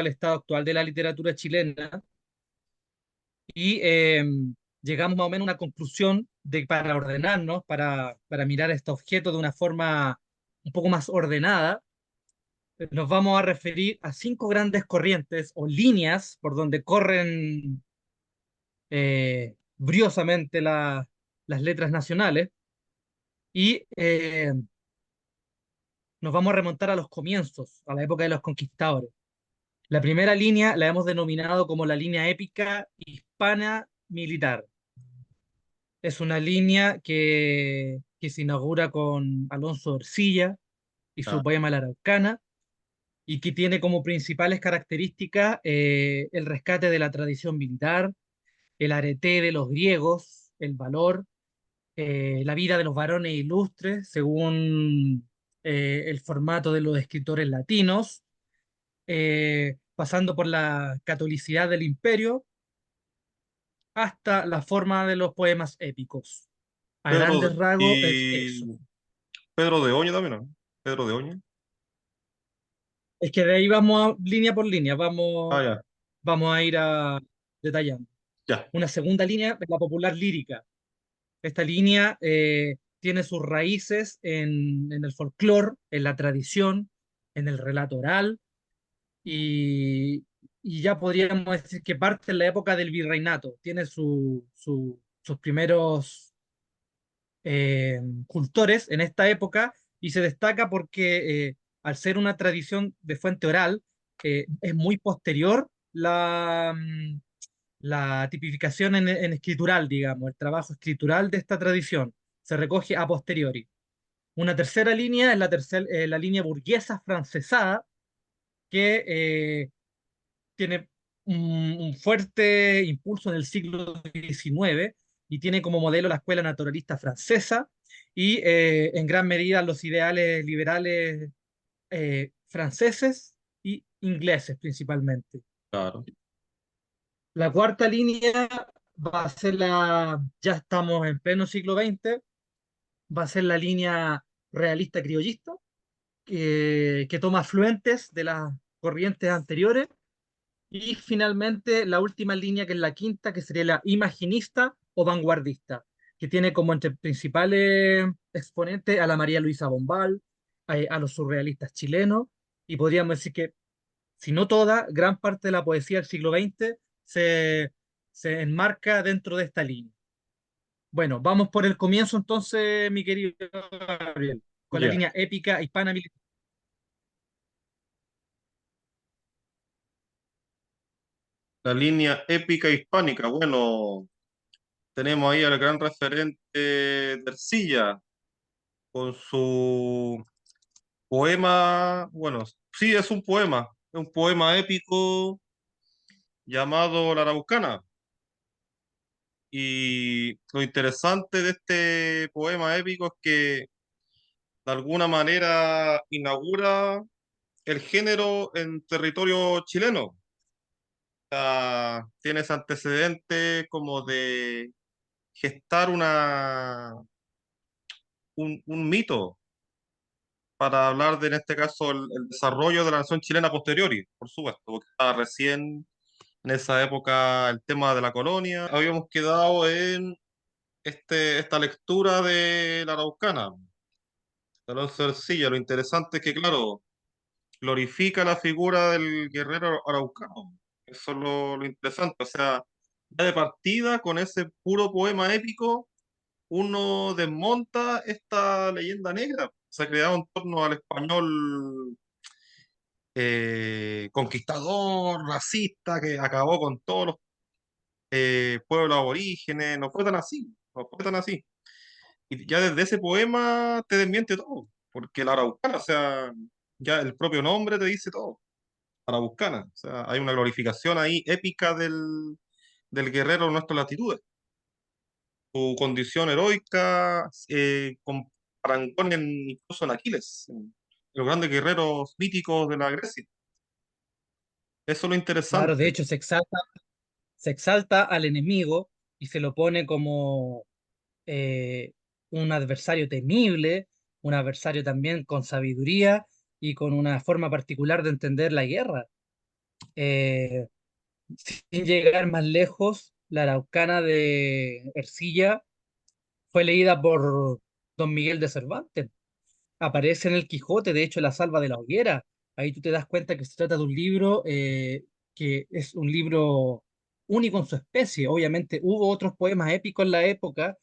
al estado actual de la literatura chilena y llegamos más o menos a una conclusión de para ordenarnos, para mirar este objeto de una forma un poco más ordenada. Nos vamos a referir a cinco grandes corrientes o líneas por donde corren briosamente las letras nacionales y nos vamos a remontar a los comienzos, a la época de los conquistadores. La primera línea la hemos denominado como la línea épica hispana militar. Es una línea que se inaugura con Alonso de Ercilla y su Ah, poema La Araucana, y que tiene como principales características el rescate de la tradición militar, el arete de los griegos, el valor, la vida de los varones ilustres según el formato de los escritores latinos, pasando por la catolicidad del imperio hasta la forma de los poemas épicos. A Pedro, grandes rasgos es eso. y Pedro de Oño también, ¿no? Pedro de Oño. Es que de ahí vamos línea por línea, Ah, ya, vamos a ir detallando. ya. Una segunda línea es la popular lírica. Esta línea tiene sus raíces en el folclore, en la tradición, en el relato oral y, y ya podríamos decir que parte en la época del virreinato. Tiene sus primeros cultores en esta época y se destaca porque al ser una tradición de fuente oral, es muy posterior la tipificación en escritural, digamos, el trabajo escritural de esta tradición. Se recoge a posteriori. Una tercera línea es la línea burguesa francesada, que tiene un fuerte impulso en el siglo XIX y tiene como modelo la escuela naturalista francesa y en gran medida los ideales liberales franceses y ingleses principalmente. Claro. La cuarta línea va a ser ya estamos en pleno siglo XX, va a ser la línea realista criollista, que toma afluentes de las corrientes anteriores. Y finalmente la última línea, que es la quinta, que sería la imaginista o vanguardista, que tiene como entre principales exponentes a la María Luisa Bombal, a los surrealistas chilenos, y podríamos decir que, si no toda, gran parte de la poesía del siglo XX se enmarca dentro de esta línea. Bueno, vamos por el comienzo entonces, mi querido Gabriel, con la Ya. línea épica hispana militar. La línea épica hispánica. Bueno, tenemos ahí al gran referente de Ercilla con su poema. Bueno, sí, es un poema épico llamado La Araucana. Y lo interesante de este poema épico es que de alguna manera inaugura el género en territorio chileno. Tiene ese antecedente como de gestar un mito para hablar de, en este caso, el desarrollo de la nación chilena posteriori, por supuesto, porque estaba recién en esa época el tema de la colonia. Habíamos quedado en esta lectura de la Araucana, de Alonso de Ercilla. Lo interesante es que, claro, glorifica la figura del guerrero araucano. Eso es lo interesante. O sea, ya de partida, con ese puro poema épico, uno desmonta esta leyenda negra. Se ha creado en torno al español conquistador, racista, que acabó con todos los pueblos aborígenes. No fue tan así, no fue tan así. Y ya desde ese poema te desmiente todo, porque la araucana, o sea, ya el propio nombre te dice todo. Araucana. O sea, hay una glorificación ahí épica del guerrero en nuestras latitudes. Su condición heroica, con parangón incluso en Aquiles, en los grandes guerreros míticos de la Grecia. Eso es lo Claro, de interesante. hecho se exalta al enemigo y se lo pone como eh, un adversario temible, un adversario también con sabiduría y con una forma particular de entender la guerra. Eh, Sin llegar más lejos, la Araucana de Ercilla fue leída por Don Miguel de Cervantes. Aparece en el Quijote, de hecho, La Salva de la Hoguera. Ahí tú te das cuenta que se trata de un libro que es un libro único en su especie. Obviamente hubo otros poemas épicos en la época,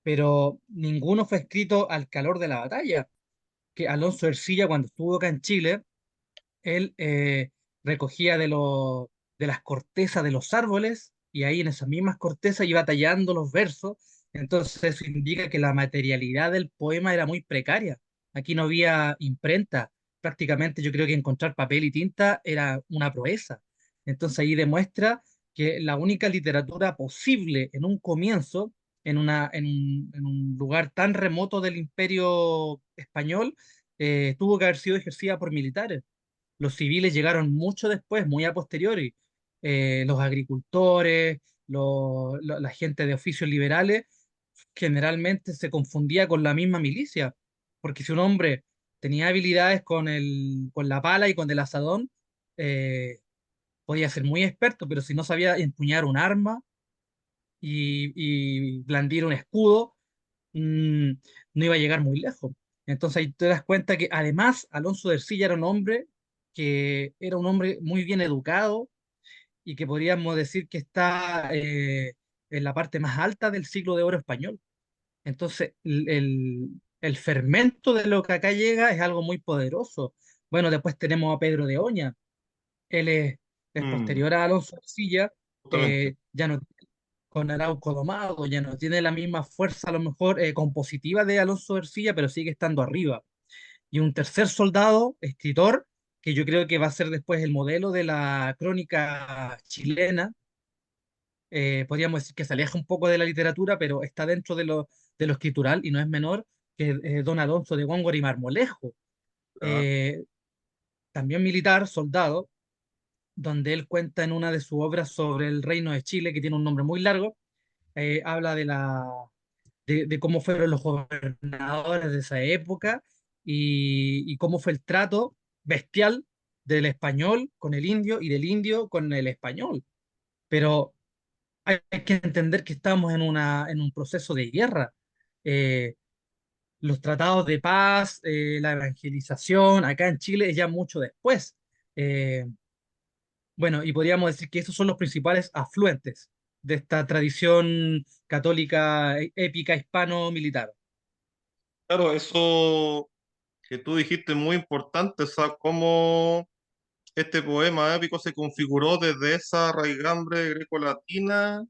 pero ninguno fue escrito al calor de la batalla. Que Alonso de Ercilla, cuando estuvo acá en Chile, él recogía de las cortezas de los árboles y ahí en esas mismas cortezas iba tallando los versos. Entonces eso indica que la materialidad del poema era muy precaria. Aquí no había imprenta. Prácticamente yo creo que encontrar papel y tinta era una proeza. Entonces ahí demuestra que la única literatura posible en un comienzo, en un lugar tan remoto del imperio español, tuvo que haber sido ejercida por militares. Los civiles llegaron mucho después, muy a posteriori. Los agricultores, la gente de oficios liberales, generalmente se confundía con la misma milicia, porque si un hombre tenía habilidades con la pala y con el asadón, eh, podía ser muy experto, pero si no sabía empuñar un arma y blandir un escudo, mm, no iba a llegar muy lejos. Entonces ahí te das cuenta que además Alonso de Ercilla era un hombre que era un hombre muy bien educado y que podríamos decir que está en la parte más alta del siglo de oro español. Entonces el fermento de lo que acá llega es algo muy poderoso. Bueno, después tenemos a Pedro de Oña. Él es Mm, posterior a Alonso de Ercilla, justamente. ya no con Arauco domado, ya no tiene la misma fuerza a lo mejor compositiva de Alonso Ercilla, pero sigue estando arriba. Y un tercer soldado, escritor, que yo creo que va a ser después el modelo de la crónica chilena, podríamos decir que se aleja un poco de la literatura, pero está dentro de lo escritural y no es menor que don Alonso de Góngora y Marmolejo, Ya, eh, también militar, soldado, donde él cuenta en una de sus obras sobre el reino de Chile, que tiene un nombre muy largo, habla de cómo fueron los gobernadores de esa época y cómo fue el trato bestial del español con el indio y del indio con el español. Pero hay que entender que estamos en un proceso de guerra. Eh, los tratados de paz, la evangelización, acá en Chile es ya mucho después. Eh, bueno, y podríamos decir que esos son los principales afluentes de esta tradición católica épica hispano-militar. claro, eso que tú dijiste es muy importante, o sea, cómo este poema épico se configuró desde esa raigambre greco-latina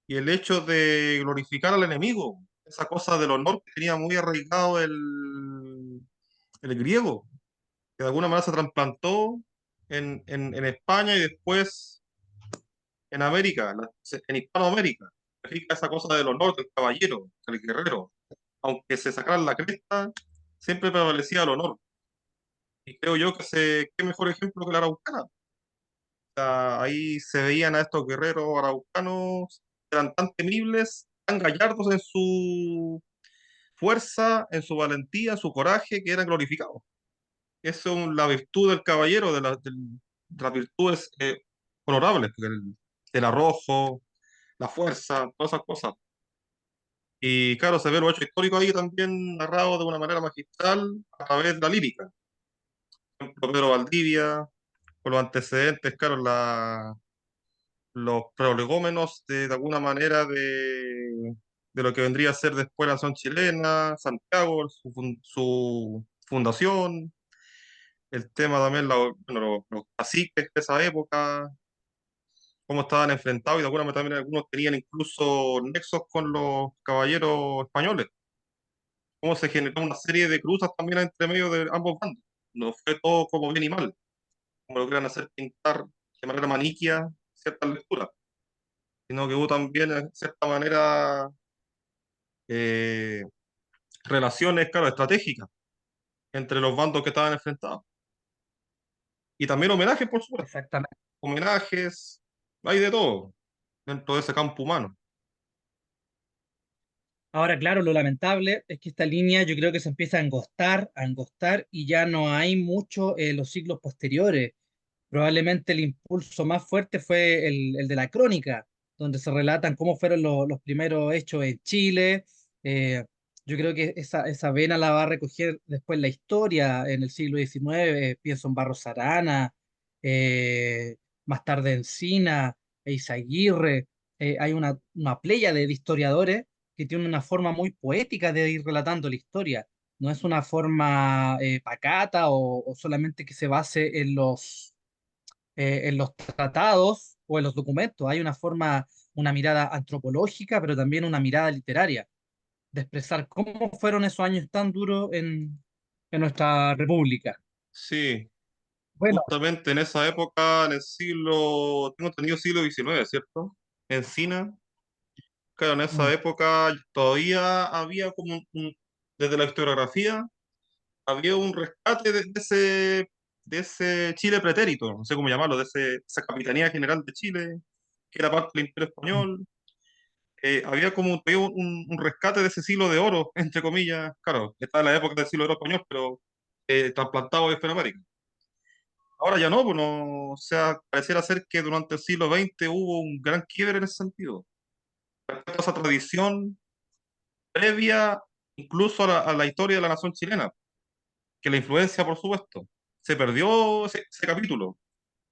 y el hecho de glorificar al enemigo, esa cosa del honor que tenía muy arraigado el griego, que de alguna manera se trasplantó en España y después en América, en Hispanoamérica. Significa esa cosa del honor, del caballero, del guerrero. Aunque se sacaran la cresta, siempre prevalecía el honor. Y creo yo que qué mejor ejemplo que la Araucana. O sea, ahí se veían a estos guerreros araucanos, eran tan temibles, tan gallardos en su fuerza, en su valentía, en su coraje, que eran glorificados. Eso es la virtud del caballero, de las virtudes honorables, porque el arrojo, la fuerza, todas esas cosas. Y claro, se ve lo hecho histórico ahí también narrado de una manera magistral a través de la lírica. Por ejemplo, Pedro Valdivia, con los antecedentes, claro, los prolegómenos de alguna manera de lo que vendría a ser después la nación chilena, Santiago, su fundación, el tema también, bueno, los caciques de esa época, cómo estaban enfrentados y de alguna manera también algunos tenían incluso nexos con los caballeros españoles, cómo se generó una serie de cruzas también entre medio de ambos bandos. No fue todo como bien y mal, como lo quieran hacer pintar de manera maniquea ciertas lecturas, sino que hubo también, de cierta manera, eh, relaciones, claro, estratégicas entre los bandos que estaban enfrentados. Y también homenajes, por supuesto. Exactamente. Homenajes, hay de todo dentro de ese campo humano. Ahora, claro, lo lamentable es que esta línea yo creo que se empieza a angostar y ya no hay mucho en los siglos posteriores. Probablemente el impulso más fuerte fue el de la crónica, donde se relatan cómo fueron los primeros hechos en Chile. Eh, yo creo que esa vena la va a recoger después la historia en el siglo XIX. Pienso en Barros Arana, eh, más tarde Encina, Eizaguirre. Hay una playa de historiadores que tiene una forma muy poética de ir relatando la historia. No es una forma pacata o solamente que se base en los tratados o en los documentos. Hay una forma, una mirada antropológica, pero también una mirada literaria, de expresar cómo fueron esos años tan duros en nuestra república. Sí, Bueno, justamente en esa época, en el siglo, tengo entendido siglo XIX, ¿cierto? Encina, claro, en esa mm, época todavía había desde la historiografía, había un rescate de ese Chile pretérito, no sé cómo llamarlo, esa Capitanía General de Chile, que era parte del Imperio mm. Español. Había como todavía un rescate de ese siglo de oro, entre comillas. Claro, está en la época del siglo de oro español, pero trasplantado de Hispanoamérica. Ahora ya no, pues no, o sea, pareciera ser que durante el siglo XX hubo un gran quiebre en ese sentido. Respecto a esa tradición previa incluso a la historia de la nación chilena, que la influencia, por supuesto, se perdió ese capítulo,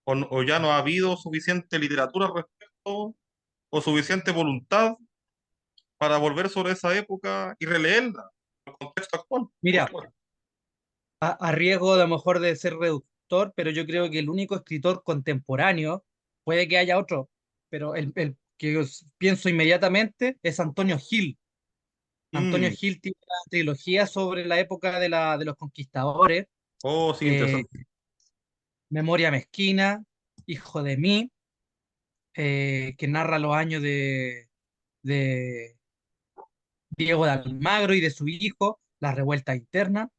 o ya no ha habido suficiente literatura al respecto, o suficiente voluntad para volver sobre esa época y releerla en el contexto actual, por Mira, supuesto. a riesgo de a lo mejor de ser reductor, pero yo creo que el único escritor contemporáneo, puede que haya otro, pero el que pienso inmediatamente es Antonio Gil. Antonio Mm. Gil tiene una trilogía sobre la época de los conquistadores, Oh, sí, eh, interesante. Memoria Mezquina, Hijo de mí, que narra los años de Diego de Almagro y de su hijo, la revuelta interna,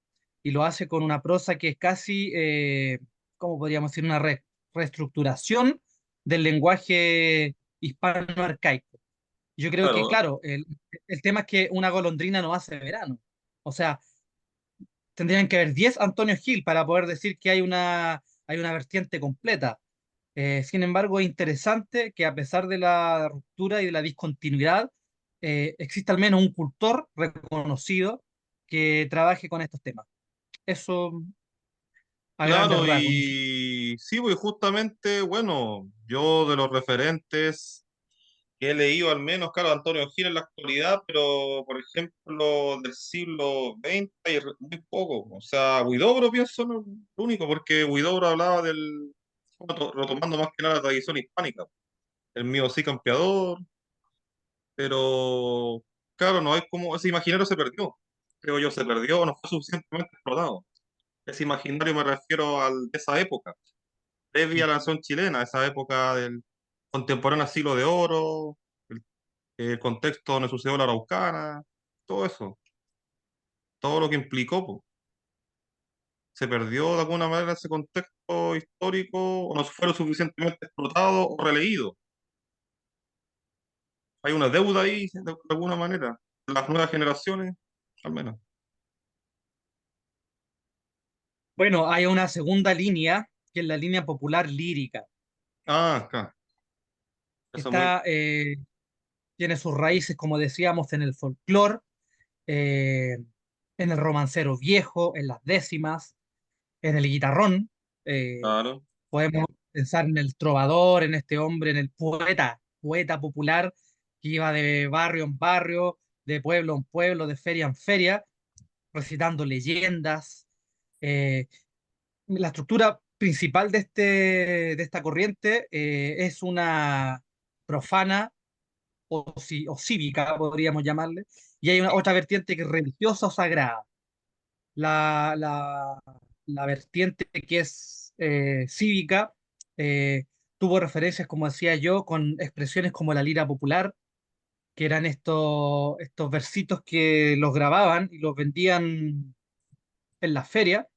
y lo hace con una prosa que es casi, ¿cómo podríamos decir? Una reestructuración del lenguaje hispano arcaico. Yo creo que, Claro, claro, el tema es que una golondrina no hace verano. O sea, tendrían que haber 10 Antonio Gil para poder decir que hay una vertiente completa. Sin embargo, es interesante que a pesar de la ruptura y de la discontinuidad, exista al menos un cultor reconocido que trabaje con estos temas. Eso a grandes claro, rasgos. No sé. y sí, pues justamente, bueno, yo de los referentes que he leído al menos, claro, Antonio Gil en la actualidad, pero por ejemplo del siglo XX hay muy poco. O sea, Huidobro pienso no, lo único, porque Huidobro hablaba retomando más que nada la tradición hispánica. El mío sí campeador, pero claro, no hay como, ese imaginario se perdió. Creo yo, se perdió, no fue suficientemente explotado. Ese imaginario me refiero de esa época, previa a la nación chilena, esa época del contemporáneo siglo de oro, el contexto donde sucedió la Araucana, todo eso, todo lo que implicó, po. Se perdió de alguna manera ese contexto histórico o no fue lo suficientemente explotado o releído. Hay una deuda ahí de alguna manera, las nuevas generaciones, al menos. Bueno, hay una segunda línea, que es la línea popular lírica. Ah, acá, eso es muy... Está, tiene sus raíces, como decíamos, en el folclore, eh, en el romancero viejo, en las décimas, en el guitarrón. eh, Claro, Podemos pensar en el trovador, en este hombre, en el poeta popular que iba de barrio en barrio, de pueblo en pueblo, de feria en feria, recitando leyendas. Eh, la estructura principal de esta corriente es una profana o cívica, podríamos llamarle, y hay una otra vertiente que es religiosa o sagrada. La, la, la vertiente que es cívica eh, tuvo referencias, como decía yo, con expresiones como la lira popular, que eran estos versitos que los grababan y los vendían en la feria,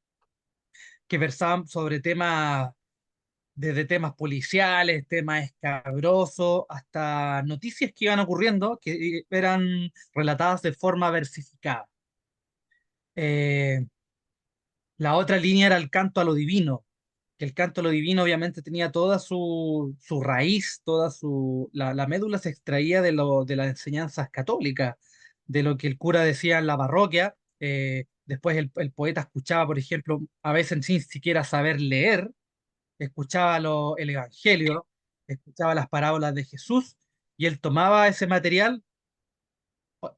que versaban sobre temas, desde temas policiales, temas escabrosos, hasta noticias que iban ocurriendo que eran relatadas de forma versificada. Eh, la otra línea era el canto a lo divino, que el canto a lo divino obviamente tenía toda su raíz, la médula se extraía de las enseñanzas católicas, de lo que el cura decía en la parroquia. Después el poeta escuchaba, por ejemplo, a veces sin siquiera saber leer, escuchaba el Evangelio, escuchaba las parábolas de Jesús, y él tomaba ese material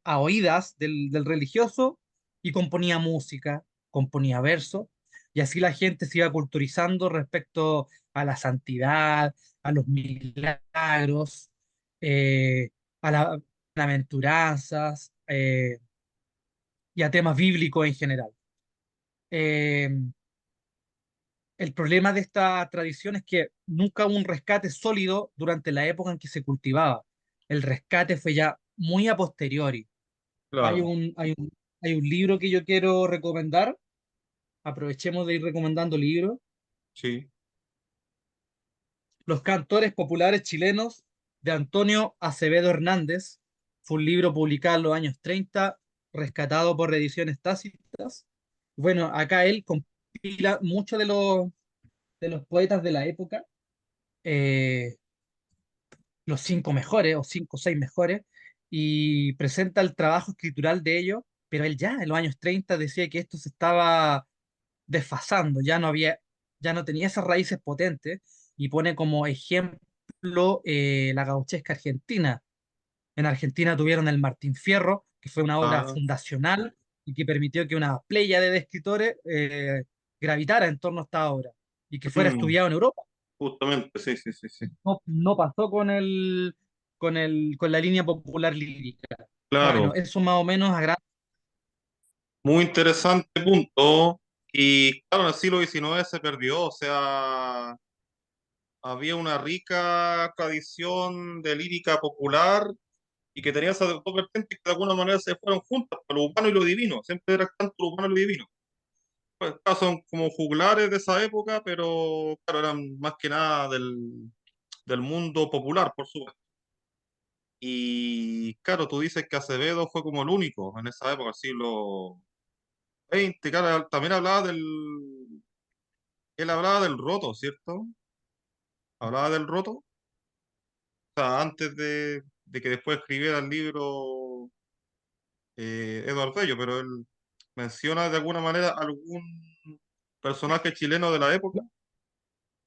a oídas del religioso y componía música, componía versos, y así la gente se iba culturizando respecto a la santidad, a los milagros, eh, a las aventuranzas y a temas bíblicos en general. Eh, el problema de esta tradición es que nunca hubo un rescate sólido durante la época en que se cultivaba. El rescate fue ya muy a posteriori. Hay Claro, un, hay un, hay un libro que yo quiero recomendar. Aprovechemos de ir recomendando libros. sí. Los cantores populares chilenos de Antonio Acevedo Hernández. Fue un libro publicado en los años 30, rescatado por Reediciones Tácitas. Bueno, acá él compila muchos de los poetas de la época, eh, los cinco mejores o cinco o seis mejores, y presenta el trabajo escritural de ellos, pero él ya en los años 30 decía que esto se estaba desfasando, ya no tenía esas raíces potentes, y pone como ejemplo la gauchesca argentina. En Argentina tuvieron el Martín Fierro, que fue una obra Ah, fundacional y que permitió que una pléyade de escritores gravitara en torno a esta obra y que fuera mm, estudiado en Europa. justamente, sí, sí, sí, sí. No pasó con la línea popular lírica. Bueno, Claro, eso más o menos agrada. muy interesante punto. Y claro, en el siglo XIX se perdió, o sea, había una rica tradición de lírica popular y que tenía esas dos vertientes que de alguna manera se fueron juntas, lo humano y lo divino, siempre era tanto lo humano y lo divino. Pues, claro, son como juglares de esa época, pero claro, eran más que nada del mundo popular, por supuesto. Y claro, tú dices que Acevedo fue como el único en esa época, el siglo XX, claro, también él hablaba del roto, ¿cierto? Hablaba del roto, o sea, antes de que después escribiera el libro Eduardo Bello, pero él menciona de alguna manera algún personaje chileno de la época.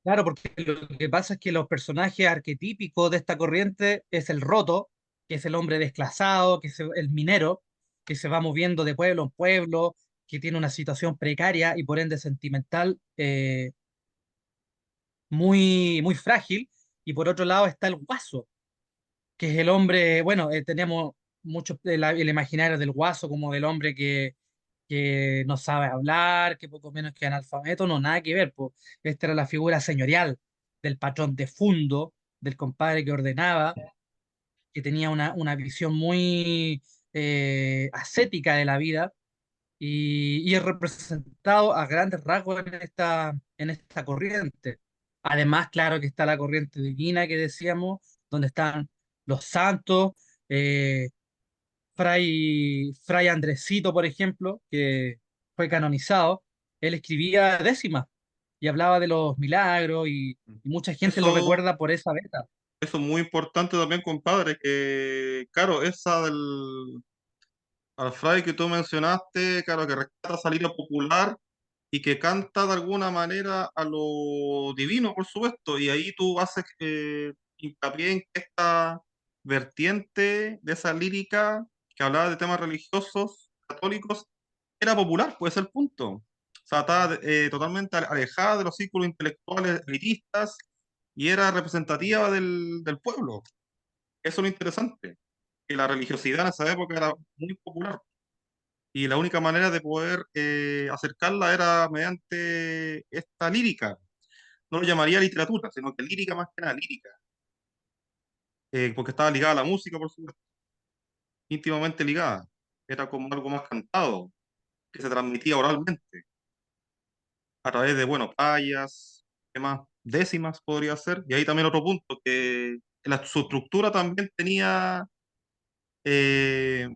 Claro, porque lo que pasa es que los personajes arquetípicos de esta corriente es el roto, que es el hombre desclasado, el minero, que se va moviendo de pueblo en pueblo, que tiene una situación precaria y por ende sentimental muy frágil. Y por otro lado está el guaso, que es el hombre, bueno, tenemos mucho el imaginario del guaso como del hombre que no sabe hablar, que poco menos que analfabeto, no, nada que ver, pues. Esta era la figura señorial del patrón de fundo, del compadre que ordenaba, que tenía una visión muy ascética de la vida y es representado a grandes rasgos en esta corriente. Además, claro que está la corriente divina que decíamos, donde están los santos, eh, Fray Andresito, por ejemplo, que fue canonizado. Él escribía décimas y hablaba de los milagros y mucha gente lo Eso, recuerda por esa beta. eso es muy importante también, compadre, que claro, esa al fray que tú mencionaste, claro, que rescata esa línea popular y que canta de alguna manera a lo divino, por supuesto, y ahí tú haces hincapié en que esta vertiente de esa lírica que hablaba de temas religiosos, católicos, era popular, pues es el punto. O sea, estaba totalmente alejada de los círculos intelectuales elitistas y era representativa del pueblo. Eso es lo interesante, que la religiosidad en esa época era muy popular y la única manera de poder acercarla era mediante esta lírica. No lo llamaría literatura, sino que lírica más que nada, lírica, porque estaba ligada a la música, por supuesto, íntimamente ligada. Era como algo más cantado, que se transmitía oralmente, a través de, bueno, payas, demás, décimas podría ser. Y ahí también otro punto, que su estructura también tenía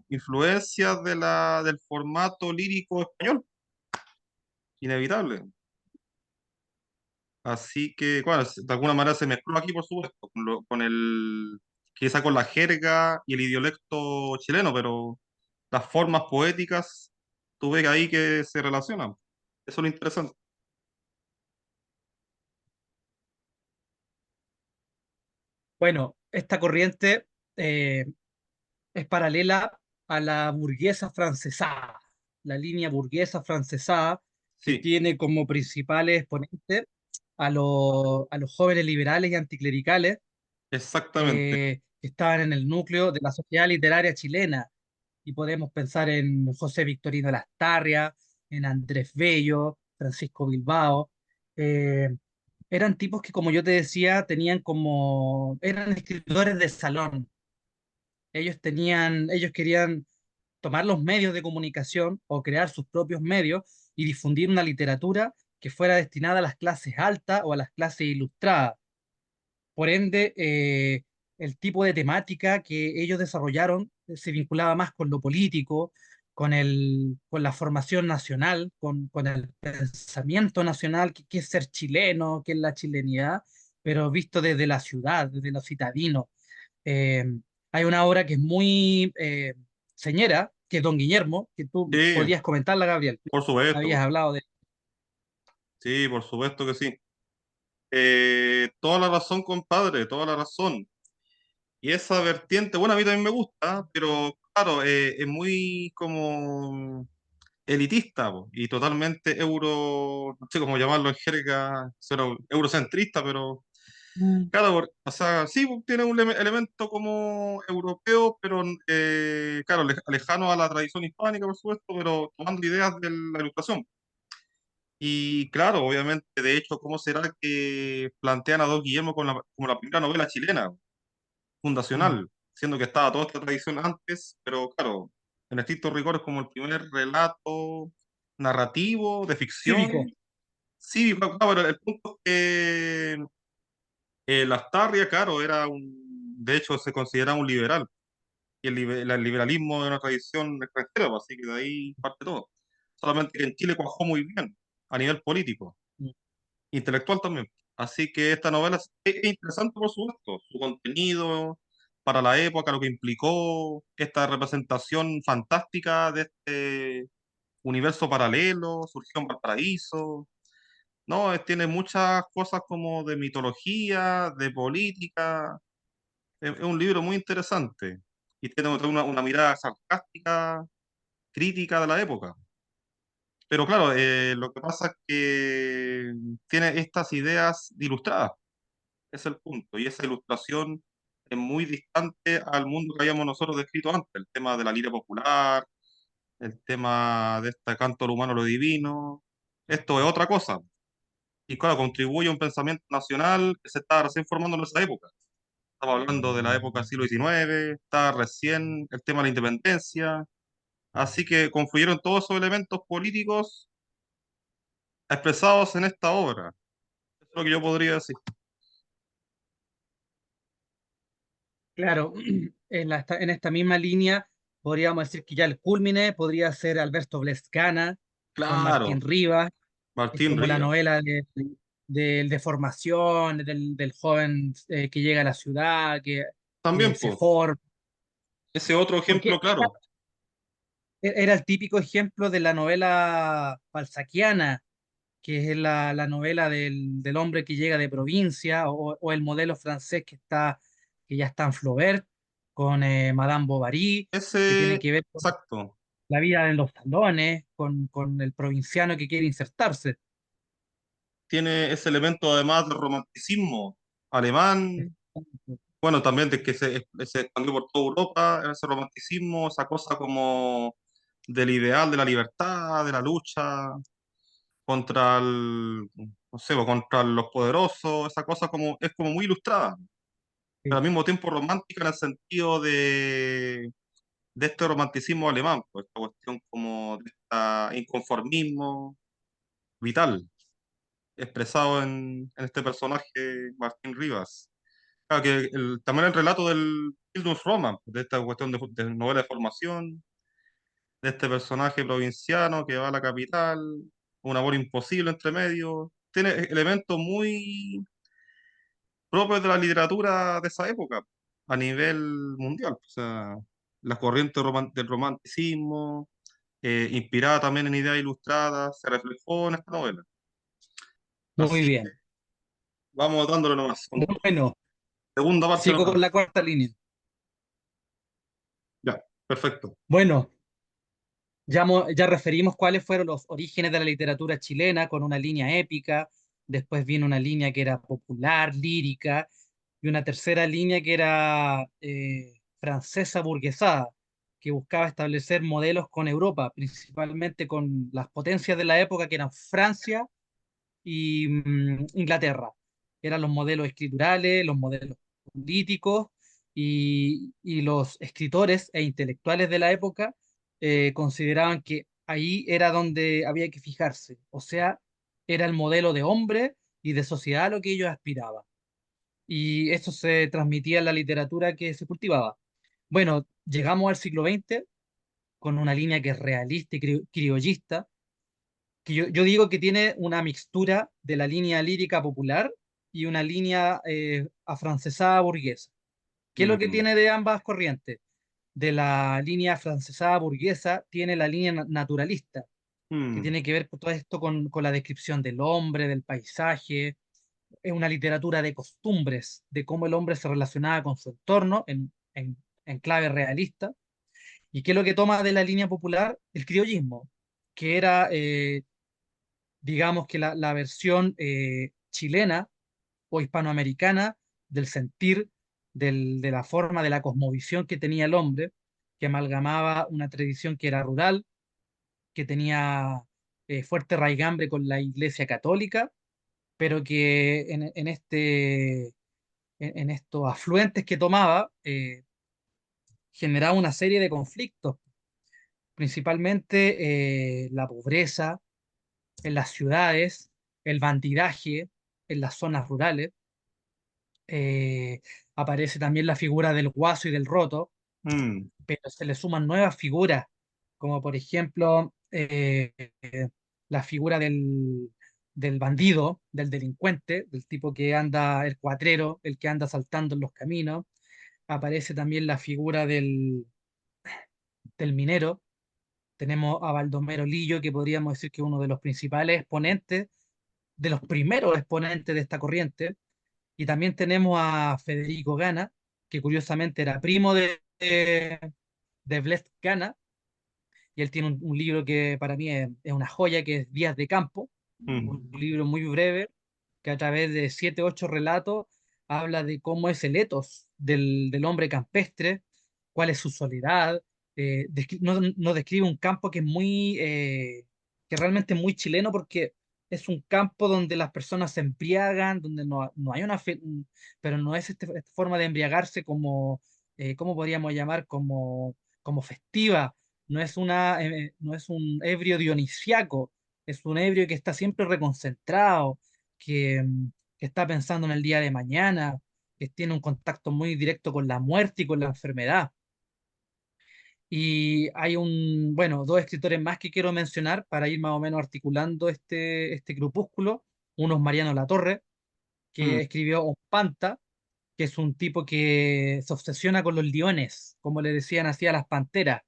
influencias del formato lírico español, inevitable. Así que, bueno, de alguna manera se mezcló aquí, por supuesto, quizá con la jerga y el idiolecto chileno, pero las formas poéticas, tú ves ahí que se relacionan. Eso es lo interesante. Bueno, esta corriente eh, es paralela a la burguesa francesada, la línea burguesa francesada, que Sí, tiene como principales exponentes a los jóvenes liberales y anticlericales exactamente. que estaban en el núcleo de la sociedad literaria chilena. Y podemos pensar en José Victorino Lastarria, en Andrés Bello, Francisco Bilbao. eh, Eran tipos que, como yo te decía, eran escritores de salón. Ellos querían tomar los medios de comunicación o crear sus propios medios y difundir una literatura que fuera destinada a las clases altas o a las clases ilustradas. Por ende, el tipo de temática que ellos desarrollaron se vinculaba más con lo político, con la formación nacional, con el pensamiento nacional, que es ser chileno, que es la chilenidad, pero visto desde la ciudad, desde lo citadino. Eh, Hay una obra que es muy señera, que es Don Guillermo, que tú Sí, podías comentarla, Gabriel. por supuesto, Habías hablado de... sí, por supuesto que sí. Toda la razón, compadre, toda la razón. Y esa vertiente, bueno, a mí también me gusta, pero claro, es muy como elitista po, y totalmente no sé cómo llamarlo en jerga, eurocentrista, pero Mm. claro, o sea, sí, po, tiene un elemento como europeo, pero claro, lejano a la tradición hispánica, por supuesto, pero tomando ideas de la ilustración. Y claro, obviamente, de hecho, ¿cómo será que plantean a Don Guillermo como la primera novela chilena, Mm. fundacional, siendo que estaba toda esta tradición antes, pero claro, en estricto rigor es como el primer relato narrativo de ficción. Cívico. Sí, claro, pero el punto es que Lastarria, claro, de hecho se considera un liberal, y el liberalismo es una tradición extranjera, pues, así que de ahí parte todo. Solamente que en Chile cuajó muy bien a nivel político, Mm. intelectual también. Así que esta novela es interesante por supuesto, su contenido para la época, lo que implicó esta representación fantástica de este universo paralelo, surgió en Valparaíso, ¿no? Tiene muchas cosas como de mitología, de política, es un libro muy interesante y tiene una mirada sarcástica, crítica de la época. Pero claro, lo que pasa es que tiene estas ideas ilustradas. Es el punto. Y esa ilustración es muy distante al mundo que habíamos nosotros descrito antes, el tema de la lira popular, el tema de este canto al humano, lo divino. Esto es otra cosa. Y claro, contribuye a un pensamiento nacional que se estaba recién formando en esa época. Estaba hablando de la época del siglo XIX, estaba recién el tema de la independencia. Así que confluyeron todos esos elementos políticos expresados en esta obra. Eso es lo que yo podría decir. Claro, en esta misma línea podríamos decir que ya el cúlmine podría ser Alberto Blescana con Martín Claro, Rivas, es Martín como la Rivas. novela de formación, del joven que llega a la ciudad, que También, se pues, forma, ese otro porque ejemplo, claro. era el típico ejemplo de la novela falsaquiana, que es la novela del hombre que llega de provincia, o el modelo francés que ya está en Flaubert, con Madame Bovary, que tiene Ese, que ver con exacto. la vida en los salones, con el provinciano que quiere insertarse. Tiene ese elemento además del romanticismo alemán, bueno, también de que se expandió por toda Europa, ese romanticismo, esa cosa como del ideal de la libertad, de la lucha contra no sé, o contra los poderosos, esa cosa es como muy ilustrada, pero Sí. al mismo tiempo romántica en el sentido de este romanticismo alemán, pues, esta cuestión como de este inconformismo vital, expresado en este personaje Martín Rivas. Claro, que también el relato del Bildungsroman, de esta cuestión de novela de formación, de este personaje provinciano que va a la capital, un amor imposible entre medio, tiene elementos muy propios de la literatura de esa época a nivel mundial. O sea, la corriente del romanticismo, inspirada también en ideas ilustradas, se reflejó en esta novela. Muy Así que bien. vamos dándole nomás. Con Bueno, segunda parte sigo con nomás. la cuarta línea. Ya, perfecto. Bueno, ya referimos cuáles fueron los orígenes de la literatura chilena con una línea épica, después vino una línea que era popular, lírica, y una tercera línea que era francesa burguesada, que buscaba establecer modelos con Europa, principalmente con las potencias de la época que eran Francia y Inglaterra. Eran los modelos escriturales, los modelos políticos y los escritores e intelectuales de la época consideraban que ahí era donde había que fijarse. O sea, era el modelo de hombre y de sociedad a lo que ellos aspiraban. Y eso se transmitía en la literatura que se cultivaba. Bueno, llegamos al siglo XX con una línea que es realista y criollista, que yo digo que tiene una mixtura de la línea lírica popular y una línea afrancesada burguesa. ¿Qué es lo que Mm, tiene de ambas corrientes? De la línea afrancesada burguesa tiene la línea naturalista, que mm, tiene que ver con todo esto con la descripción del hombre, del paisaje. Es una literatura de costumbres, de cómo el hombre se relacionaba con su entorno en clave realista. ¿Y qué es lo que toma de la línea popular? El criollismo, que era digamos que la versión chilena o hispanoamericana del sentir, de la forma, de la cosmovisión que tenía el hombre, que amalgamaba una tradición que era rural, que tenía fuerte raigambre con la Iglesia Católica, pero que en estos afluentes que tomaba generaba una serie de conflictos, principalmente la pobreza en las ciudades, el bandidaje en las zonas rurales. eh, Aparece también la figura del guaso y del roto, mm, pero se le suman nuevas figuras, como por ejemplo la figura del bandido, del delincuente, del tipo que anda, el cuatrero, el que anda saltando en los caminos. Aparece también la figura del minero. Tenemos a Baldomero Lillo, que podríamos decir que es uno de los principales exponentes, de los primeros exponentes de esta corriente. Y también tenemos a Federico Gana, que curiosamente era primo de Blest Gana, y él tiene un libro que para mí es una joya, que es Días de Campo, un mm, libro muy breve, que a través de 7, 8 relatos habla de cómo es el etos del hombre campestre, cuál es su soledad, nos describe un campo que es que realmente es muy chileno porque es un campo donde las personas se embriagan, donde no hay pero no es esta forma de embriagarse como, ¿cómo podríamos llamar? Como festiva, no es un ebrio dionisiaco, es un ebrio que está siempre reconcentrado, que, que está pensando en el día de mañana, que tiene un contacto muy directo con la muerte y con la enfermedad. Y hay bueno, dos escritores más que quiero mencionar para ir más o menos articulando este grupúsculo. Uno es Mariano Latorre, mm, que escribió Ompanta, que es un tipo que se obsesiona con los leones, como le decían así a las panteras.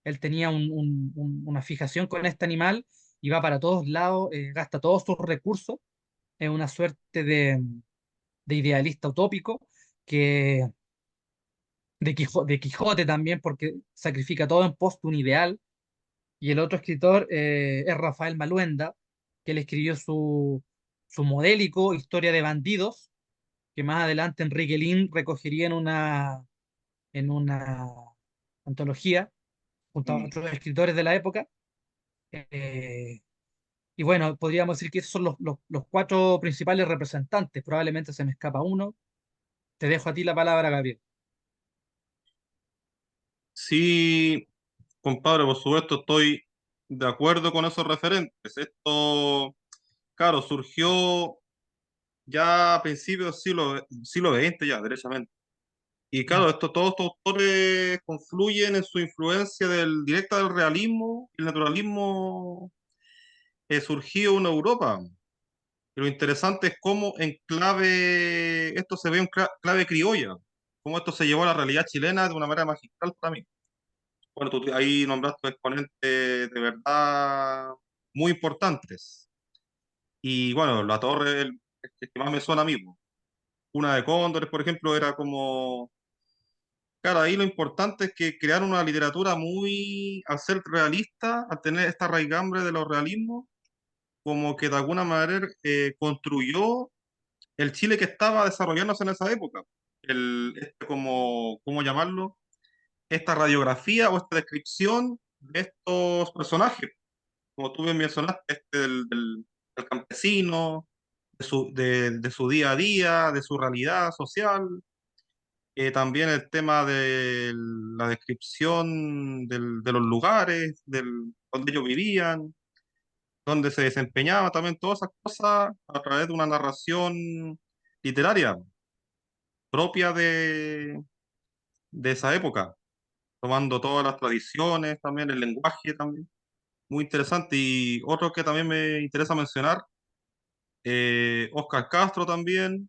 Él tenía una fijación con este animal y va para todos lados, gasta todos sus recursos. Es una suerte de idealista utópico, que de Quijote también, porque sacrifica todo en pos de un ideal. Y el otro escritor es Rafael Maluenda, que él escribió su modélico Historia de Bandidos, que más adelante Enrique Lin recogería en una antología junto a mm. otros escritores de la época. Eh, y bueno, podríamos decir que esos son los cuatro principales representantes. Probablemente se me escapa uno. Te dejo a ti la palabra, Gabriel. Sí, compadre, por supuesto, estoy de acuerdo con esos referentes. Esto, claro, surgió ya a principios del siglo XX, ya, derechamente. Y Mm. claro, todos estos autores confluyen en su influencia directa del realismo y el naturalismo surgido en Europa. Y lo interesante es cómo en clave, esto se ve en clave criolla, cómo esto se llevó a la realidad chilena de una manera magistral para mí. Bueno, tú ahí nombraste exponentes de verdad muy importantes. Y bueno, La Torre, el que más me suena a mí, po. Una de Cóndores, por ejemplo, era como... Claro, ahí lo importante es que crearon una literatura muy, al ser realista, al tener esta raigambre de los realismos, como que de alguna manera construyó el Chile que estaba desarrollándose en esa época. Como, ¿cómo llamarlo? Esta radiografía o esta descripción de estos personajes, como tú bien mencionaste, del campesino, de su día a día, de su realidad social. También el tema de la descripción de los lugares, donde ellos vivían, donde se desempeñaba también todas esas cosas a través de una narración literaria propia de esa época, tomando todas las tradiciones, también el lenguaje también, muy interesante. Y otro que también me interesa mencionar, Oscar Castro también,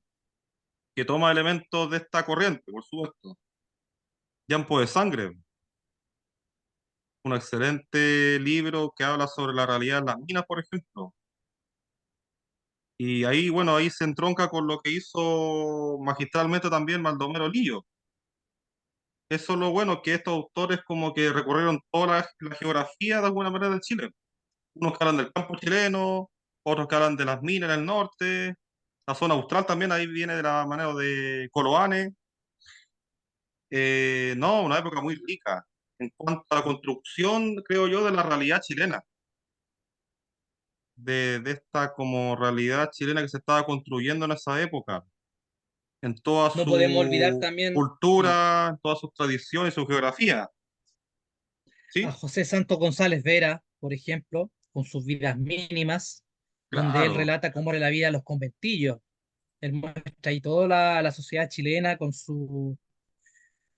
que toma elementos de esta corriente, por supuesto. Llanto de Sangre, un excelente libro que habla sobre la realidad de las minas, por ejemplo. Y ahí, bueno, ahí se entronca con lo que hizo magistralmente también Baldomero Lillo. Eso es lo bueno, que estos autores como que recorrieron toda la geografía de alguna manera del Chile. Unos que hablan del campo chileno, otros que hablan de las minas en el norte, la zona austral también, ahí viene de la manera de Coloane. No, una época muy rica en cuanto a la construcción, creo yo, de la realidad chilena, de esta como realidad chilena que se estaba construyendo en esa época, en toda No podemos olvidar su también cultura, en todas sus tradiciones, su geografía, a ¿sí? José Santos González Vera, por ejemplo, con sus vidas mínimas, donde él Claro, relata cómo era la vida de los conventillos. Él muestra ahí toda la sociedad chilena con sus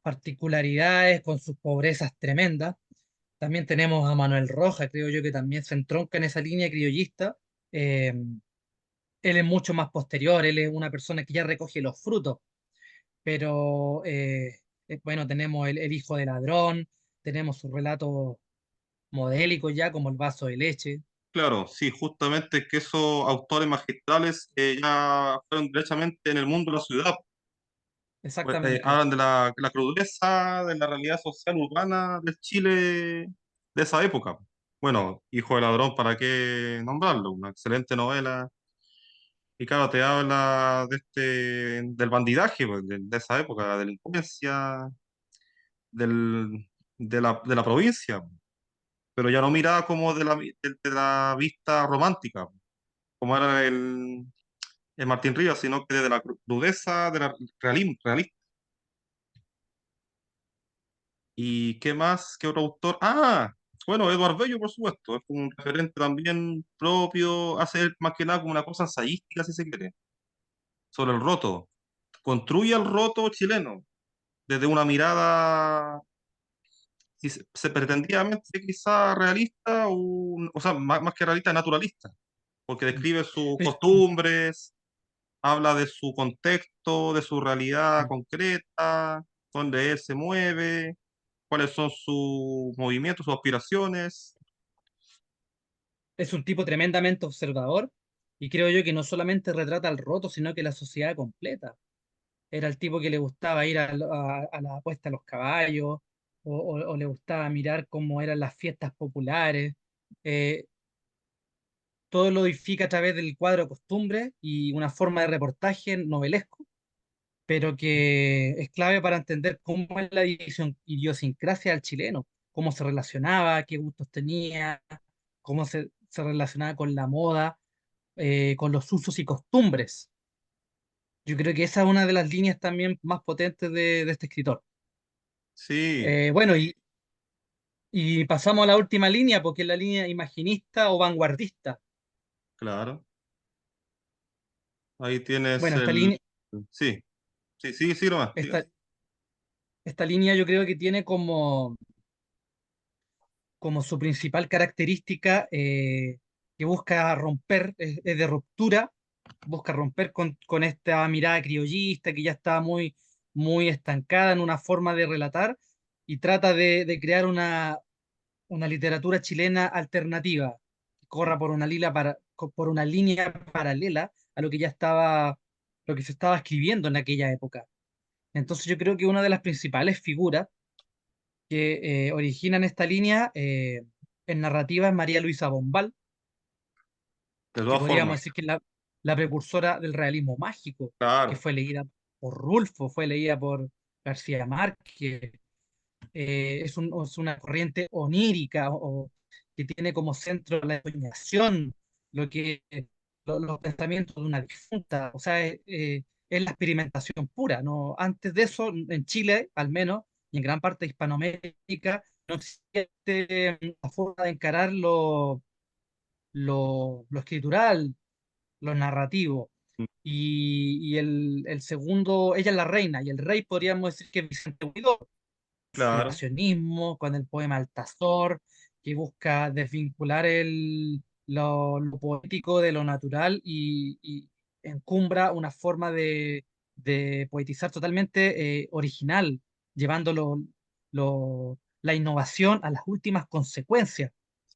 particularidades, con sus pobrezas tremendas. También tenemos a Manuel Rojas, creo yo que también se entronca en esa línea criollista. Eh, Él es mucho más posterior, él es una persona que ya recoge los frutos, pero bueno, tenemos el hijo de ladrón, tenemos sus relatos modélicos ya como el vaso de leche. claro, sí, justamente que esos autores magistrales ya fueron directamente en el mundo de la ciudad. Pues, Exactamente. hablan de la crudeza de la realidad social urbana del Chile de esa época. Bueno, Hijo de Ladrón, ¿para qué nombrarlo? Una excelente novela. Y claro, te habla del bandidaje, pues, de esa época, la delincuencia, de la provincia, pero ya no miraba como de la vista romántica, como era el Martín Rivas, sino que desde la crudeza de la realista. ¿Y qué más? ¿Qué otro autor? Ah, bueno, Eduardo Bello, por supuesto, es un referente también propio, hace más que nada como una cosa ensayística, si se quiere, sobre el roto. Construye el roto chileno desde una mirada, si se pretendidamente quizá realista, o sea, más que realista, naturalista, porque describe sus Es- costumbres, habla de su contexto, de su realidad concreta, dónde él se mueve, cuáles son sus movimientos, sus aspiraciones. es un tipo tremendamente observador y creo yo que no solamente retrata al roto, sino que la sociedad completa. Era el tipo que le gustaba ir a la apuesta a los caballos o le gustaba mirar cómo eran las fiestas populares. Eh, Todo lo edifica a través del cuadro de costumbre y una forma de reportaje novelesco, pero que es clave para entender cómo es la idiosincrasia del chileno, cómo se relacionaba, qué gustos tenía, cómo se relacionaba con la moda, con los usos y costumbres. Yo creo que esa es una de las líneas también más potentes de este escritor. Sí, Bueno, y pasamos a la última línea, porque es la línea imaginista o vanguardista. claro. Ahí tienes Bueno, el... Sí, sí, sí, sí, nomás, diga. esta, esta línea yo creo que tiene como su principal característica que busca romper, es de ruptura, busca romper con esta mirada criollista que ya estaba muy estancada en una forma de relatar y trata de crear una literatura chilena alternativa, que corra por una línea paralela a lo que ya estaba, lo que se estaba escribiendo en aquella época. Entonces yo creo que una de las principales figuras que originan esta línea en narrativa es María Luisa Bombal, De que todas podríamos formas, decir que es la precursora del realismo mágico, que claro, fue leída por Rulfo, fue leída por García Márquez, es una corriente onírica o que tiene como centro la soñación, lo que, los pensamientos de una difunta, o sea, es la experimentación pura, ¿no? Antes de eso, en Chile, al menos, y en gran parte de Hispanoamérica, no existe la forma de encarar lo escritural, lo narrativo. Y el segundo, ella es la reina, y el rey podríamos decir que es Vicente Huidobro, su claro, creacionismo, con el poema Altazor, que busca desvincular lo poético de lo natural y encumbra una forma de poetizar totalmente original, llevando la innovación a las últimas consecuencias.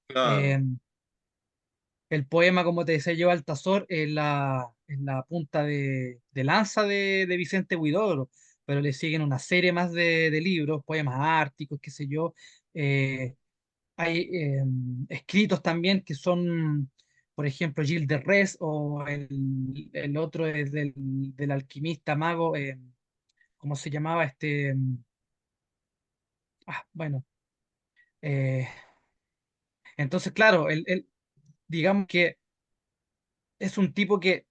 claro, Eh, el poema, como te decía yo, Altazor, es la punta de lanza de Vicente Huidobro, pero le siguen una serie más de libros, poemas árticos, qué sé yo. Eh, hay escritos también que son, por ejemplo, Gilles de Rais o el otro es del alquimista mago, ¿cómo se llamaba este? Bueno, eh, entonces, claro, digamos que es un tipo que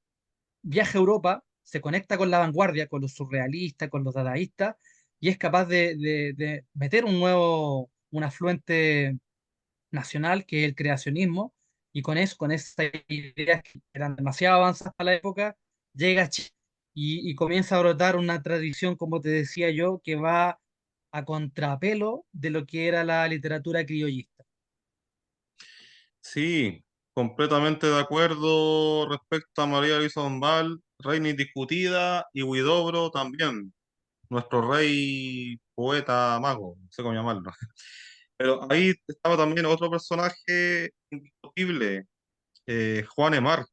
viaja a Europa, se conecta con la vanguardia, con los surrealistas, con los dadaístas, y es capaz de meter un afluente nacional que es el creacionismo, y con eso, con esas ideas que eran demasiado avanzadas para la época, llega a Chile y comienza a brotar una tradición, como te decía yo, que va a contrapelo de lo que era la literatura criollista. sí, completamente de acuerdo respecto a María Luisa Bombal, reina indiscutida, y Huidobro también, nuestro rey, poeta, mago, no sé cómo llamarlo. Pero ahí estaba también otro personaje indiscutible, Juan Emar.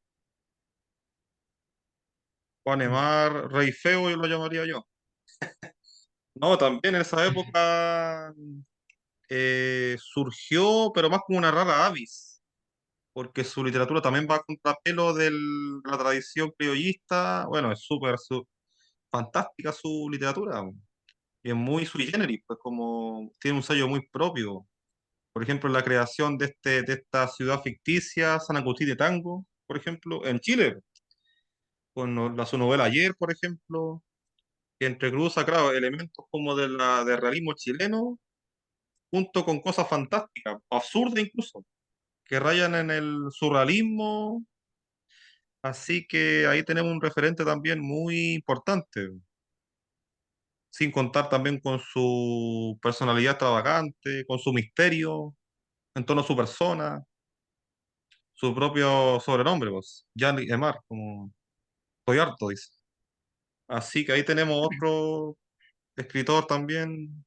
Juan Mm. Emar, rey feo, yo lo llamaría yo. No, también en esa época surgió, pero más como una rara avis, porque su literatura también va a contrapelo de la tradición criollista. Bueno, es súper fantástica su literatura, y es muy sui generis, pues como tiene un sello muy propio. Por ejemplo, la creación de esta ciudad ficticia, San Agustín de Tango, por ejemplo, en Chile, con su novela Ayer, por ejemplo, que entrecruza, claro, elementos como del realismo chileno, junto con cosas fantásticas, absurdas incluso, que rayan en el surrealismo. Así que ahí tenemos un referente también muy importante, sin contar también con su personalidad extravagante, con su misterio en torno a su persona, su propio sobrenombre, pues, Jan Emar, como estoy harto, dice. Así que ahí tenemos otro escritor también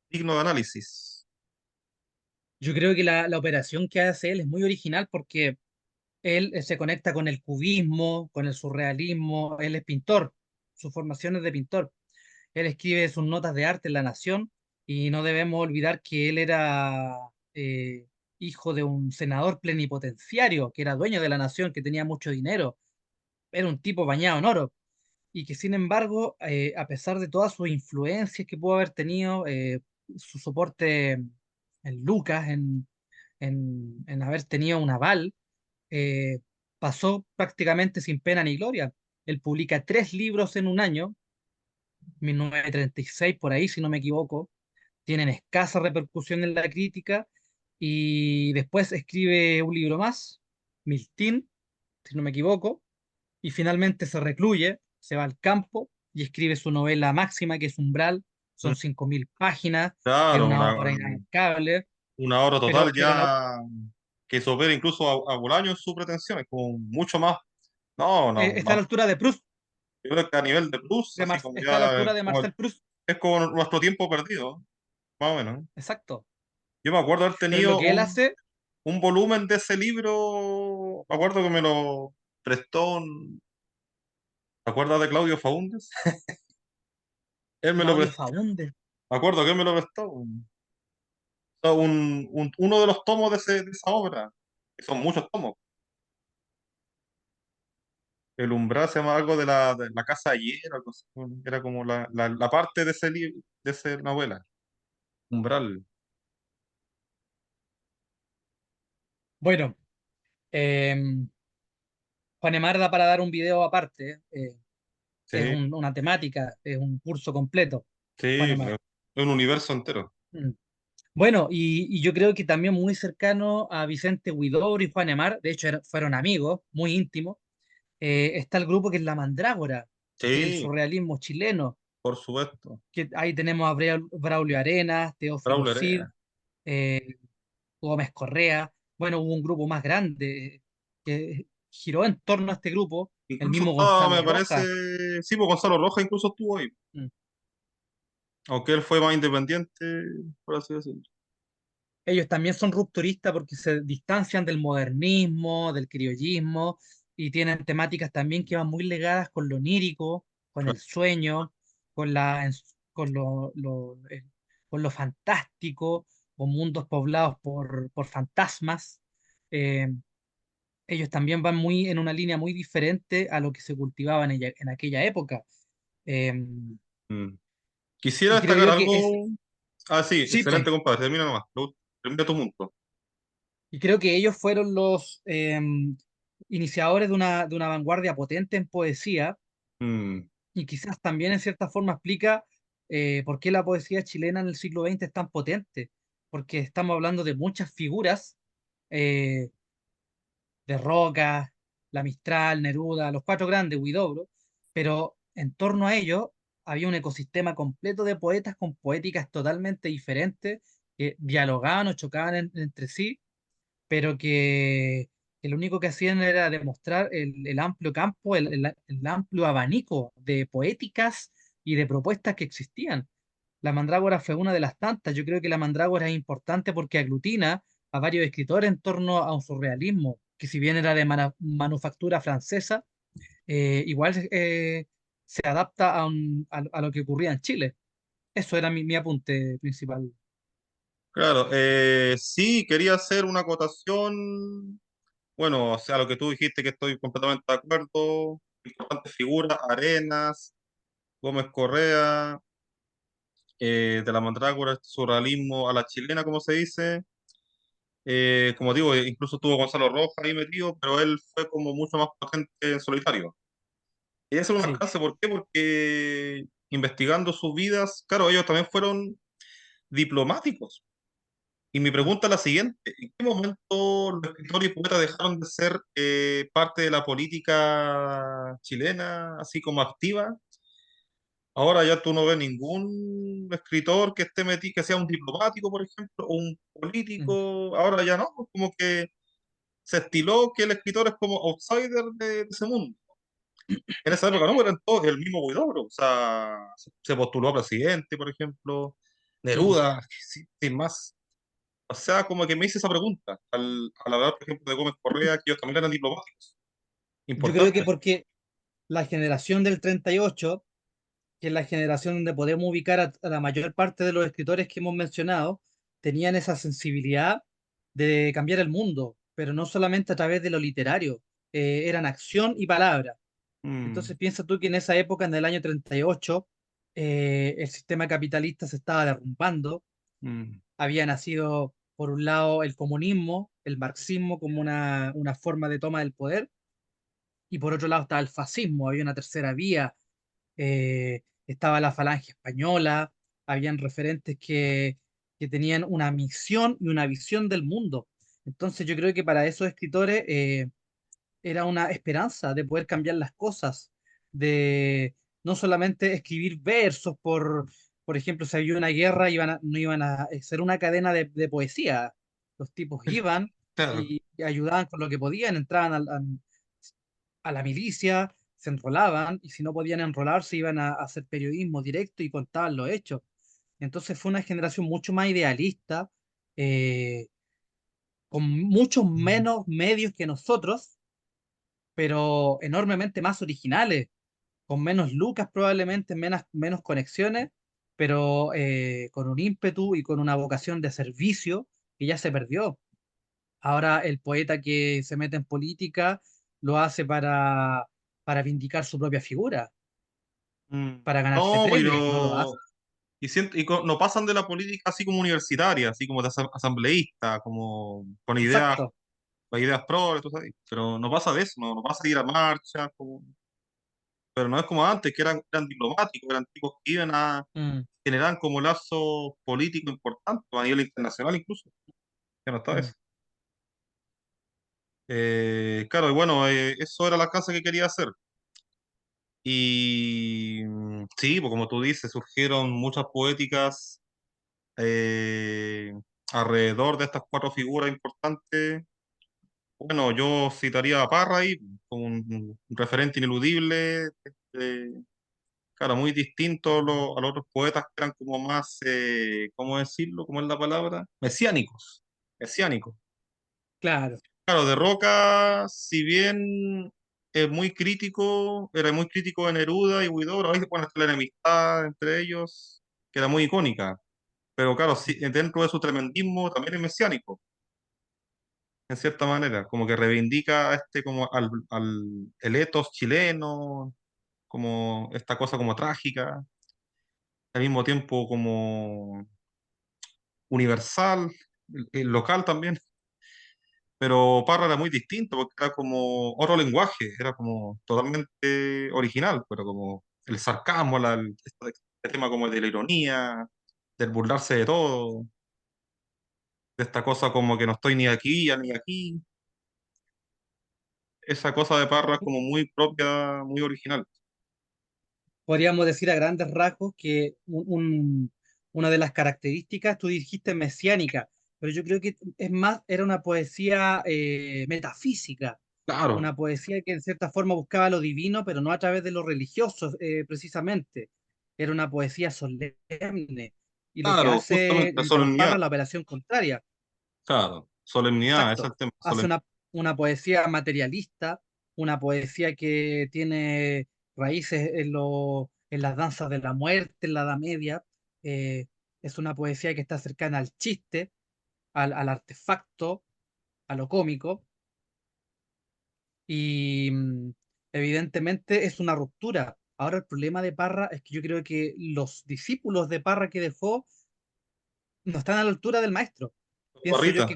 digno de análisis. Yo creo que la operación que hace él es muy original porque él se conecta con el cubismo, con el surrealismo, él es pintor, su formación es de pintor. Él escribe sus notas de arte en La Nación y no debemos olvidar que él era hijo de un senador plenipotenciario, que era dueño de La Nación, que tenía mucho dinero, era un tipo bañado en oro y que sin embargo, a pesar de todas sus influencias que pudo haber tenido, su soporte en Lucas, en haber tenido un aval, eh, pasó prácticamente sin pena ni gloria. Él publica 3 libros en un año, 1936 por ahí, si no me equivoco, tienen escasa repercusión en la crítica, y después escribe un libro más, Miltín, si no me equivoco, y finalmente se recluye, se va al campo y escribe su novela máxima, que es Umbral, Mm, son 5.000 páginas, es claro, una obra inabarcable, una obra total pero ya que supera incluso a Bolaño en sus pretensiones, como mucho más. No, no, Está a la no. altura de Proust, Yo creo que a nivel de plus, así como está a la ya, altura de como Marcel Proust, es como nuestro tiempo perdido, más o menos. exacto. Yo me acuerdo haber Pero lo tenido que él hace, un volumen de ese libro, me acuerdo que me lo prestó, ¿te acuerdas de Claudio Faúndez? Él me lo Claudio prestó, Faúndez. me acuerdo que él me lo prestó. Sea, uno de los tomos de esa obra, que son muchos tomos. El umbral se llama algo de la casa ayer, algo así. Era como la parte de ese libro, de esa novela. Umbral. Bueno, eh, Juan Emar da para dar un video aparte. Es Sí, una temática, es un curso completo, Juan sí, Emar. es un universo entero. Mm. Bueno, y yo creo que también muy cercano a Vicente Huidobro y Juan Emar, de hecho fueron amigos muy íntimos, está el grupo que es La Mandrágora, del Sí, surrealismo chileno, por supuesto. que ahí tenemos a Braulio Arenas, Teófilo Raúl Cid, Herrera. eh, Gómez Correa. Bueno, hubo un grupo más grande que giró en torno a este grupo, el Incluso mismo estaba, Gonzalo me parece, Rojas. sí, pues Gonzalo Rojas incluso estuvo ahí. Mm. Aunque él fue más independiente, por así decirlo. Ellos también son rupturistas porque se distancian del modernismo, del criollismo, y tienen temáticas también que van muy ligadas con lo onírico, con el sueño, con con lo fantástico, con mundos poblados por fantasmas. Eh, Ellos también van muy en una línea muy diferente a lo que se cultivaba en aquella época. Eh, Mm. Quisiera y creo destacar yo que es, algo. Ah, sí, sí, po, excelente, compadre. Termina nomás. Termina tu punto. y creo que ellos fueron los iniciadores de una vanguardia potente en poesía, Mm, y quizás también en cierta forma explica por qué la poesía chilena en el siglo XX es tan potente, porque estamos hablando de muchas figuras, eh, de Roca, La Mistral, Neruda, los cuatro grandes, Huidobro, pero en torno a ellos había un ecosistema completo de poetas con poéticas totalmente diferentes que dialogaban o chocaban entre sí, pero que lo único que hacían era demostrar el amplio campo, el amplio abanico de poéticas y de propuestas que existían. La Mandrágora fue una de las tantas. Yo creo que la Mandrágora es importante porque aglutina a varios escritores en torno a un surrealismo, que si bien era de manufactura francesa, igual se adapta a lo que ocurría en Chile. Eso era mi apunte principal. claro, sí, quería hacer una acotación. Bueno, o sea, lo que tú dijiste que estoy completamente de acuerdo. Importantes figuras, Arenas, Gómez Correa, de la Mandrágora, este surrealismo a la chilena, como se dice. Como digo, incluso tuvo Gonzalo Rojas ahí metido, pero él fue como mucho más potente en solitario. Y esa es una Sí. clase, ¿por qué? Porque investigando sus vidas, claro, ellos también fueron diplomáticos. Y mi pregunta es la siguiente: ¿en qué momento los escritores y poetas dejaron de ser parte de la política chilena, así como activa? Ahora ya tú no ves ningún escritor que esté metido, que sea un diplomático, por ejemplo, o un Mm. político. Ahora ya no, pues como que se estiló que el escritor es como outsider de ese mundo. En esa época no, eran todos el mismo Huidobro. O sea, se postuló a presidente, por ejemplo. Mm. Neruda, sin más. O sea, como que me hice esa pregunta al hablar, por ejemplo, de Gómez Correa, que ellos también eran diplomáticos, Yo creo que importantes. porque la generación del 38, que es la generación donde podemos ubicar a la mayor parte de los escritores que hemos mencionado, tenían esa sensibilidad de cambiar el mundo, pero no solamente a través de lo literario, eran acción y palabra. Mm, Entonces piensa tú que en esa época, en el año 38, el sistema capitalista se estaba derrumbando, mm, había nacido, por un lado, el comunismo, el marxismo como una forma de toma del poder, y por otro lado estaba el fascismo, había una tercera vía, estaba la Falange Española, habían referentes que tenían una misión y una visión del mundo. Entonces yo creo que para esos escritores era una esperanza de poder cambiar las cosas, de no solamente escribir versos por ejemplo, si había una guerra, no iban a ser una cadena de poesía. Los tipos iban claro. y ayudaban con lo que podían, entraban a la milicia, se enrolaban y si no podían enrolarse iban a hacer periodismo directo y contaban los hechos. Entonces fue una generación mucho más idealista, eh, con muchos menos medios que nosotros, pero enormemente más originales, con menos lucas probablemente, menos conexiones, pero con un ímpetu y con una vocación de servicio que ya se perdió. Ahora el poeta que se mete en política lo hace para vindicar su propia figura, para ganarse No, premios, no lo hace. pero no pasan de la política así como universitaria, así como de asambleísta, como Exacto. con ideas progres, tú sabes, pero no pasa de eso, no pasa de ir a marcha, pero no es como antes, que eran diplomáticos, eran tipos que iban a Mm, generar como lazos políticos importantes a nivel internacional incluso, que no está mm. eso. Claro, y bueno, eso era la casa que quería hacer. Y sí, pues como tú dices, surgieron muchas poéticas eh, alrededor de estas cuatro figuras importantes. Bueno, yo citaría a Parra ahí como un referente ineludible, claro, muy distinto a los otros poetas que eran como más, ¿cómo decirlo? ¿Cómo es la palabra? Mesiánicos, mesiánicos. Claro. Claro, de Roca, si bien es muy crítico, era muy crítico de Neruda y Huidobro, a veces, bueno, está la enemistad entre ellos, que era muy icónica, pero claro, sí, dentro de su tremendismo también es mesiánico, en cierta manera, como que reivindica como el ethos chileno, como esta cosa como trágica, al mismo tiempo como universal, el local también. Pero Parra era muy distinto porque era como otro lenguaje, era como totalmente original, pero como el sarcasmo, este tema como de la ironía, del burlarse de todo, de esta cosa como que no estoy ni aquí ya ni aquí. Esa cosa de Parra es como muy propia, muy original. Podríamos decir a grandes rasgos que una de las características, tú dijiste mesiánica, pero yo creo que es más, era una poesía metafísica, Claro, una poesía que en cierta forma buscaba lo divino, pero no a través de lo religioso precisamente. Era una poesía solemne. Y lo que claro, hace justamente Don Parra solemnidad, es la operación contraria. claro, solemnidad, ese es Exacto. el tema, Hace una poesía materialista, una poesía que tiene raíces en las danzas de la muerte, en la Edad Media. Eh, es una poesía que está cercana al chiste, al artefacto, a lo cómico. Y evidentemente es una ruptura. Ahora el problema de Parra es que yo creo que los discípulos de Parra que dejó no están a la altura del maestro. Pienso yo Parrita, que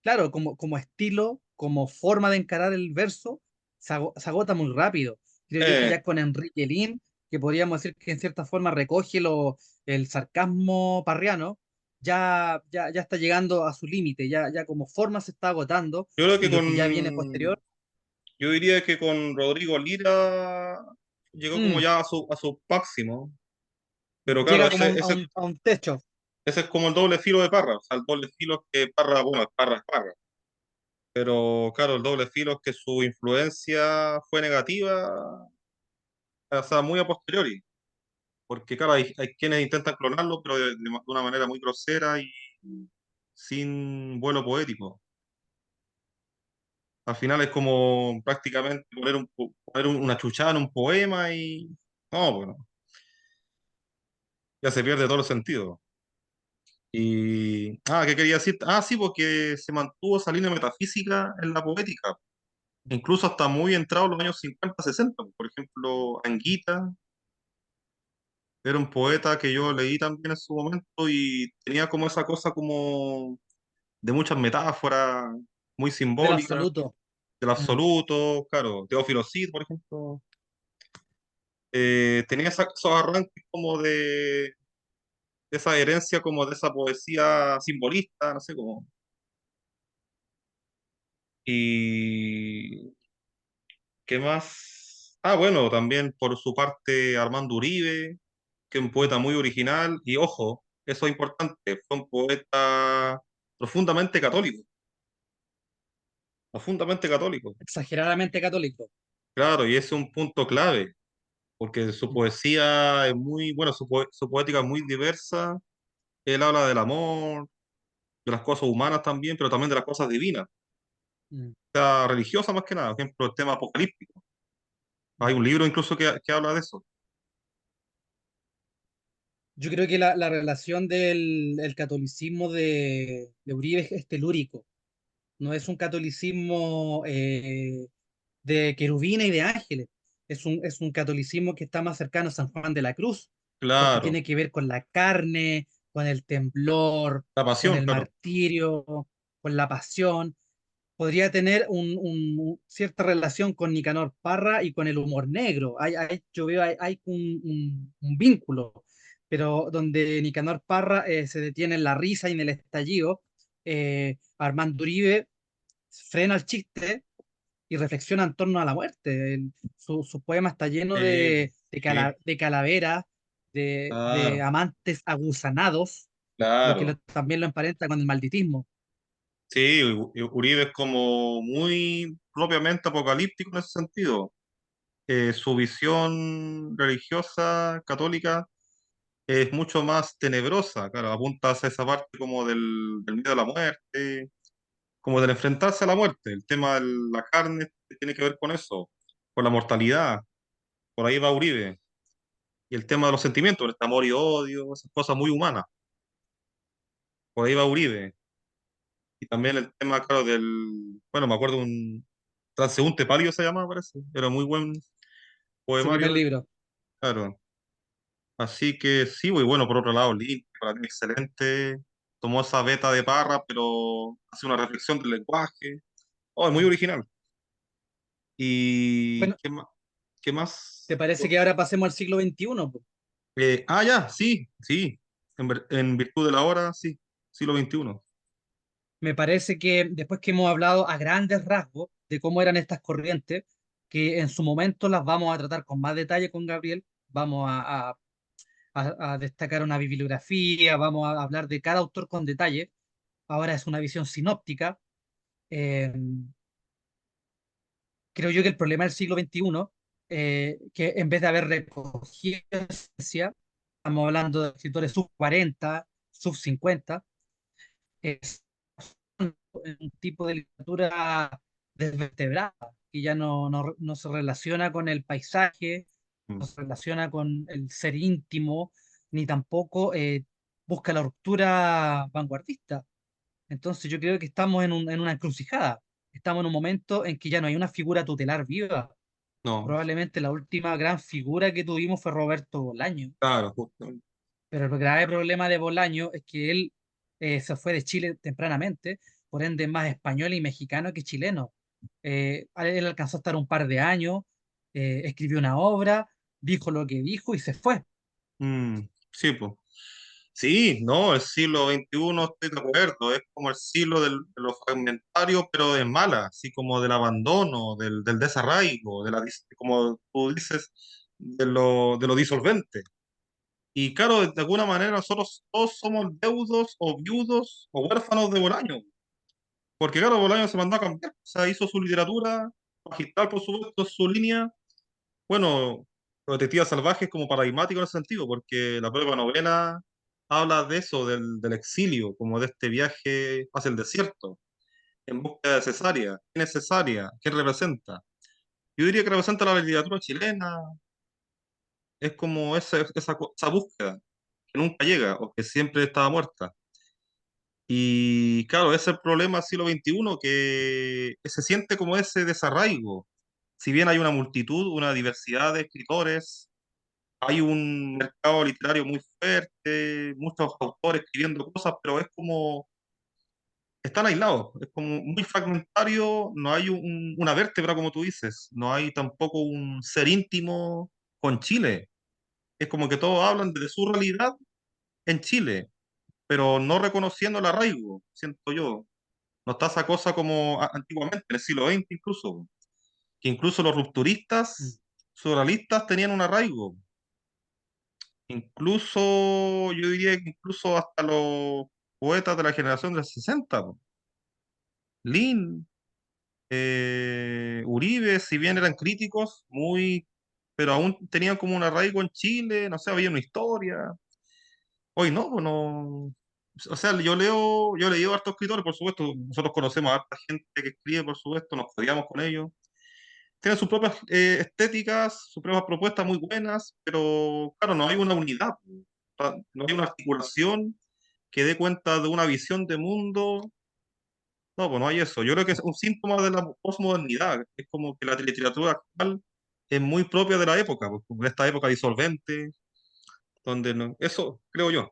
claro, como estilo, como forma de encarar el verso, se agota muy rápido. Creo yo que eh, ya con Enrique Lin, que podríamos decir que en cierta forma recoge el sarcasmo parriano, ya está llegando a su límite, ya como forma se está agotando yo creo y que lo que ya viene posterior, yo diría que con Rodrigo Lira llegó como mm, ya a su máximo, pero claro, llega como a un techo. ese es como el doble filo de Parra, o sea, el doble filo es que Parra, bueno, Parra es Parra, pero claro, el doble filo es que su influencia fue negativa, o sea, muy a posteriori, porque claro, hay quienes intentan clonarlo, pero de una manera muy grosera y sin vuelo poético. Al final es como prácticamente poner una chuchada en un poema y... No, bueno, ya se pierde todo el sentido. Y, ¿qué quería decir? Sí, porque se mantuvo esa línea metafísica en la poética, incluso hasta muy entrados los años 50 60. Por ejemplo, Anguita era un poeta que yo leí también en su momento y tenía como esa cosa como de muchas metáforas, muy Del simbólicas, absoluto. del Mm. absoluto, claro, Teófilo Cid, por ejemplo. Tenía esos arranques como de esa herencia, como de esa poesía simbolista, no sé cómo. Y ¿qué más? Bueno, también por su parte Armando Uribe, que es un poeta muy original, y ojo, eso es importante, fue un poeta profundamente católico. profundamente católico. exageradamente católico. Claro, y ese es un punto clave, porque su Mm, poesía es muy, bueno, su poética es muy diversa. Él habla del amor, de las cosas humanas también, pero también de las cosas divinas, mm, o sea, religiosa más que nada, por ejemplo, el tema apocalíptico. Hay mm. un libro incluso que habla de eso. Yo creo que la relación del el catolicismo de Uribe es telúrico. No es un catolicismo de querubines y de ángeles. Es un catolicismo que está más cercano a San Juan de la Cruz, porque Claro, tiene que ver con la carne, con el temblor, la con pasión, el claro. martirio, con la pasión. Podría tener cierta relación con Nicanor Parra y con el humor negro. Yo veo hay un vínculo, pero donde Nicanor Parra se detiene en la risa y en el estallido, Armando Uribe frena el chiste y reflexiona en torno a la muerte. Su poema está lleno Sí, sí, de calaveras, de claro, amantes aguzanados, lo que claro. también lo emparenta con el malditismo. Sí, Uribe es como muy propiamente apocalíptico en ese sentido. Su visión religiosa católica es mucho más tenebrosa, claro, apunta hacia esa parte como del miedo a la muerte, como del enfrentarse a la muerte. El tema de la carne tiene que ver con eso, con la mortalidad, por ahí va Uribe. Y el tema de los sentimientos, el amor y odio, esas cosas muy humanas, por ahí va Uribe. Y también el tema, claro, bueno, me acuerdo un transeúnte pálido se llamaba, parece, era muy buen Su primer poemario, libro. claro. Así que sí, muy bueno, por otro lado, limpio, para mí excelente. Tomó esa beta de Parra, pero hace una reflexión del lenguaje. Oh, es muy original. ¿Y Bueno, qué más? ¿Qué ¿te más? parece que ahora pasemos al siglo XXI? Po? Ya, sí, sí. En virtud de la hora, sí. Siglo XXI. Me parece que después que hemos hablado a grandes rasgos de cómo eran estas corrientes, que en su momento las vamos a tratar con más detalle con Gabriel, vamos a destacar una bibliografía, vamos a hablar de cada autor con detalle. Ahora es una visión sinóptica. Eh, Creo yo que el problema del siglo XXI, que en vez de haber recogido esencia, estamos hablando de escritores sub 40, sub 50, es un tipo de literatura desvertebrada, que ya no se relaciona con el paisaje, Mm. no se relaciona con el ser íntimo, ni tampoco busca la ruptura vanguardista. Entonces yo creo que estamos en una encrucijada. Estamos en un momento en que ya no hay una figura tutelar viva. No, Probablemente la última gran figura que tuvimos fue Roberto Bolaño, claro, justo. pero el grave problema de Bolaño es que él se fue de Chile tempranamente, por ende es más español y mexicano que chileno. Él alcanzó a estar un par de años, escribió una obra, dijo lo que dijo y se fue. Sí, pues. Sí, no, el siglo XXI estoy de acuerdo, es como el siglo de lo fragmentario, pero de mala, así como del abandono, del desarraigo, como tú dices, de lo disolvente. Y claro, de alguna manera nosotros todos somos deudos o viudos o huérfanos de Bolaño, porque claro, Bolaño se mandó a cambiar, o sea, hizo su literatura magistral, por supuesto, su línea, bueno, Detectives Salvajes como paradigmático en ese sentido, porque la propia novela habla de eso, del exilio, como de este viaje hacia el desierto, en busca de Cesárea. ¿Quién es Cesárea? ¿Quién representa? Yo diría que representa la literatura chilena, es como esa búsqueda que nunca llega o que siempre estaba muerta. Y claro, ese es el problema del siglo XXI, que se siente como ese desarraigo. Si bien hay una multitud, una diversidad de escritores, hay un mercado literario muy fuerte, muchos autores escribiendo cosas, pero es como, están aislados, es como muy fragmentario, no hay una vértebra, como tú dices, no hay tampoco un ser íntimo con Chile. Es como que todos hablan de su realidad en Chile, pero no reconociendo el arraigo, siento yo. No está esa cosa como antiguamente, en el siglo XX incluso, que incluso los Mm. rupturistas surrealistas tenían un arraigo. Incluso, yo diría que incluso hasta los poetas de la generación del 60, po. Lin, Uribe, si bien eran críticos, muy, pero aún tenían como un arraigo en Chile, no sé, había una historia. Hoy no, pues no. O sea, yo he leído a hartos escritores, por supuesto, nosotros conocemos a harta gente que escribe, por supuesto, nos codiamos con ellos. Tienen sus propias estéticas, sus propias propuestas muy buenas, pero claro, no hay una unidad, no hay una articulación que dé cuenta de una visión de mundo. No, pues no hay eso. Yo creo que es un síntoma de la posmodernidad. Es como que la literatura actual es muy propia de la época, pues, de esta época disolvente, donde no, eso creo yo.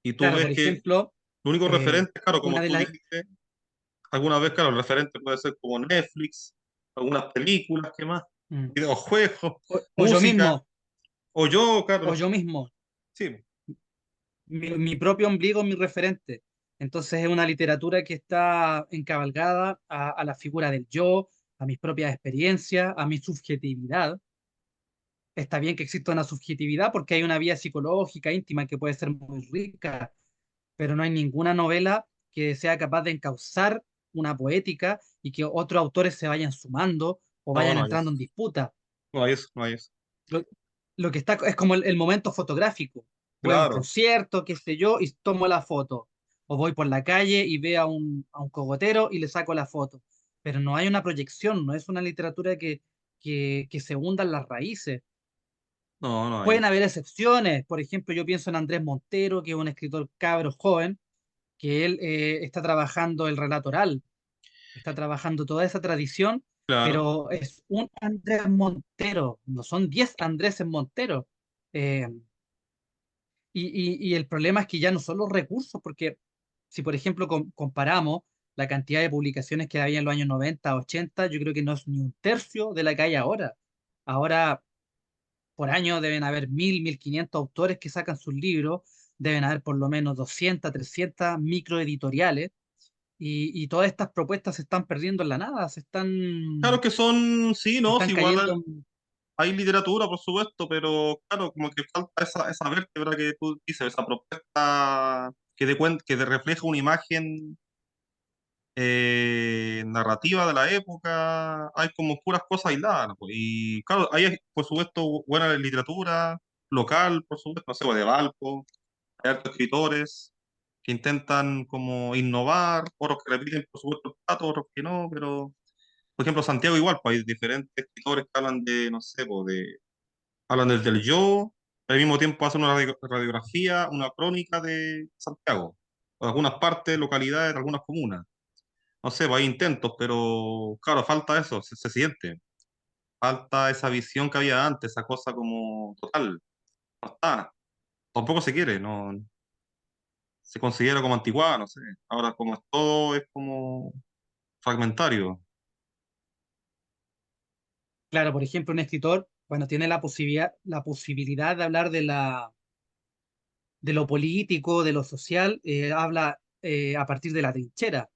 Y tú Claro, ves por que ejemplo, los únicos eh, referentes, claro, como una de tú las... dijiste, alguna vez, claro, el referente puede ser como Netflix, algunas películas, ¿qué más? Mm. Videojuegos, O yo música, mismo, o yo, o claro, yo mismo, sí, mi propio ombligo es mi referente. Entonces es una literatura que está encabalgada a la figura del yo, a mis propias experiencias, a mi subjetividad. Está bien que exista una subjetividad porque hay una vía psicológica íntima que puede ser muy rica, pero no hay ninguna novela que sea capaz de encauzar una poética y que otros autores se vayan sumando o no, vayan no hay entrando eso, en disputa. no hay eso, no hay eso. Lo, lo que está es como el momento fotográfico. Voy a un Claro, concierto, qué sé yo, y tomo la foto. O voy por la calle y veo a un cogotero y le saco la foto. Pero no hay una proyección, no es una literatura que se hunda en las raíces. no, no hay Pueden eso. haber excepciones, por ejemplo, yo pienso en Andrés Montero, que es un escritor cabro joven, que él está trabajando el relato oral, está trabajando toda esa tradición, Claro, pero es un Andrés Montero, no son 10 Andrés Montero. Eh, y el problema es que ya no son los recursos, porque si por ejemplo comparamos la cantidad de publicaciones que había en los años 90 80 yo creo que no es ni un tercio de la que hay ahora. Ahora por año deben haber 1500 autores que sacan sus libros, deben haber por lo menos 200 300 microeditoriales, y todas estas propuestas se están perdiendo en la nada, claro que son, sí, no, sí, están igual cayendo. hay literatura, por supuesto, pero claro, como que falta esa vértebra que tú dices, esa propuesta que te refleja una imagen narrativa de la época, hay como puras cosas aisladas, ¿no? Y claro, hay, por supuesto, buena literatura local, por supuesto, no sé, pues, de Valpo, hay hartos escritores que intentan como innovar, otros que repiten, por supuesto, el plato, otros que no, pero, por ejemplo, Santiago igual, pues hay diferentes escritores que hablan de, no sé, pues, hablan del yo, al mismo tiempo hacen una radiografía, una crónica de Santiago, o de algunas partes, localidades, de algunas comunas. No sé, pues hay intentos, pero claro, falta eso, se siente. Falta esa visión que había antes, esa cosa como total. No está. Tampoco se quiere, no se considera como anticuada, no sé. Ahora como es todo, es como fragmentario. Claro, por ejemplo, un escritor, bueno, tiene la posibilidad de hablar de lo político, de lo social, habla a partir de la trinchera.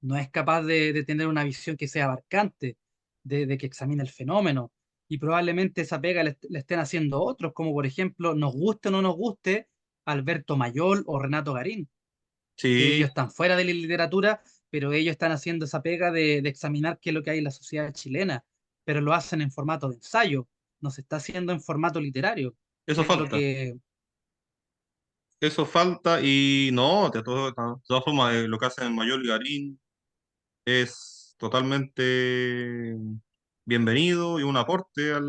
No es capaz de tener una visión que sea abarcante, de que examine el fenómeno. Y probablemente esa pega le estén haciendo otros, como por ejemplo, nos guste o no nos guste, Alberto Mayol o Renato Garín, que Sí, ellos están fuera de la literatura, pero ellos están haciendo esa pega de examinar qué es lo que hay en la sociedad chilena, pero lo hacen en formato de ensayo, no se está haciendo en formato literario, eso que es lo falta. que... Eso falta y no, de todas formas, lo que hacen Mayol y Garín es totalmente bienvenido y un aporte a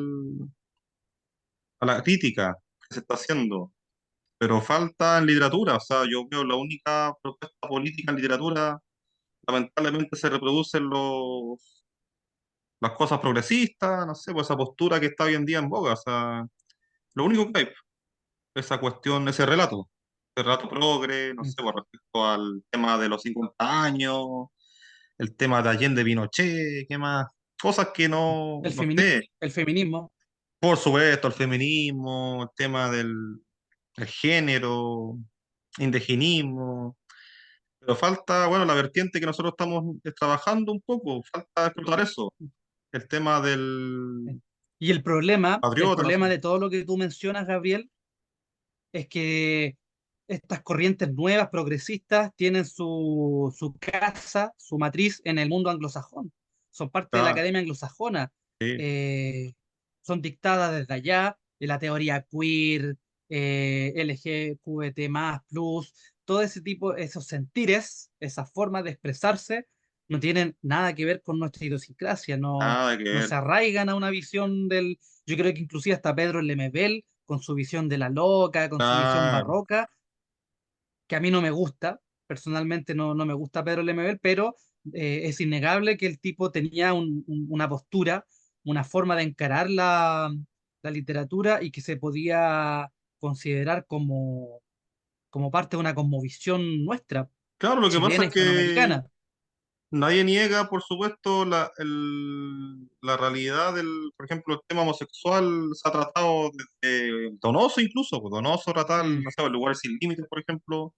la crítica que se está haciendo. Pero falta en literatura, o sea, yo veo la única propuesta política en literatura, lamentablemente se reproducen las cosas progresistas, no sé, pues esa postura que está hoy en día en boga, o sea, lo único que hay, esa cuestión, ese relato progre, no sé, pues respecto al tema de los 50 años, el tema de Allende Pinochet, ¿qué más? Cosas que no, El no sé, el feminismo, por supuesto, el feminismo, el tema del el género, indigenismo. Pero falta, bueno, la vertiente que nosotros estamos trabajando un poco, falta explotar eso, el tema del y el patriota, no sé. problema de todo lo que tú mencionas, Gabriel, es que estas corrientes nuevas, progresistas, tienen su casa, su matriz en el mundo anglosajón. Son parte de la Ah, academia anglosajona. sí. Eh, Son dictadas desde allá, de la teoría queer, LGQT+, plus, todo ese tipo, esos sentires, esas formas de expresarse, no tienen nada que ver con nuestra idiosincrasia, Nada que no se ver. arraigan a una visión del... Yo creo que inclusive hasta Pedro Lemebel, con su visión de la loca, con su visión Claro, barroca, que a mí no me gusta, personalmente no me gusta Pedro Lemebel, pero es innegable que el tipo tenía una postura, una forma de encarar la literatura y que se podía considerar como parte de una cosmovisión nuestra, claro, lo que pasa chilena, es que hispanoamericana. nadie niega, por supuesto, la realidad del, por ejemplo, el tema homosexual se ha tratado desde Donoso incluso, pues Donoso trataba, Mm. no sé, el lugar sin límites, por ejemplo,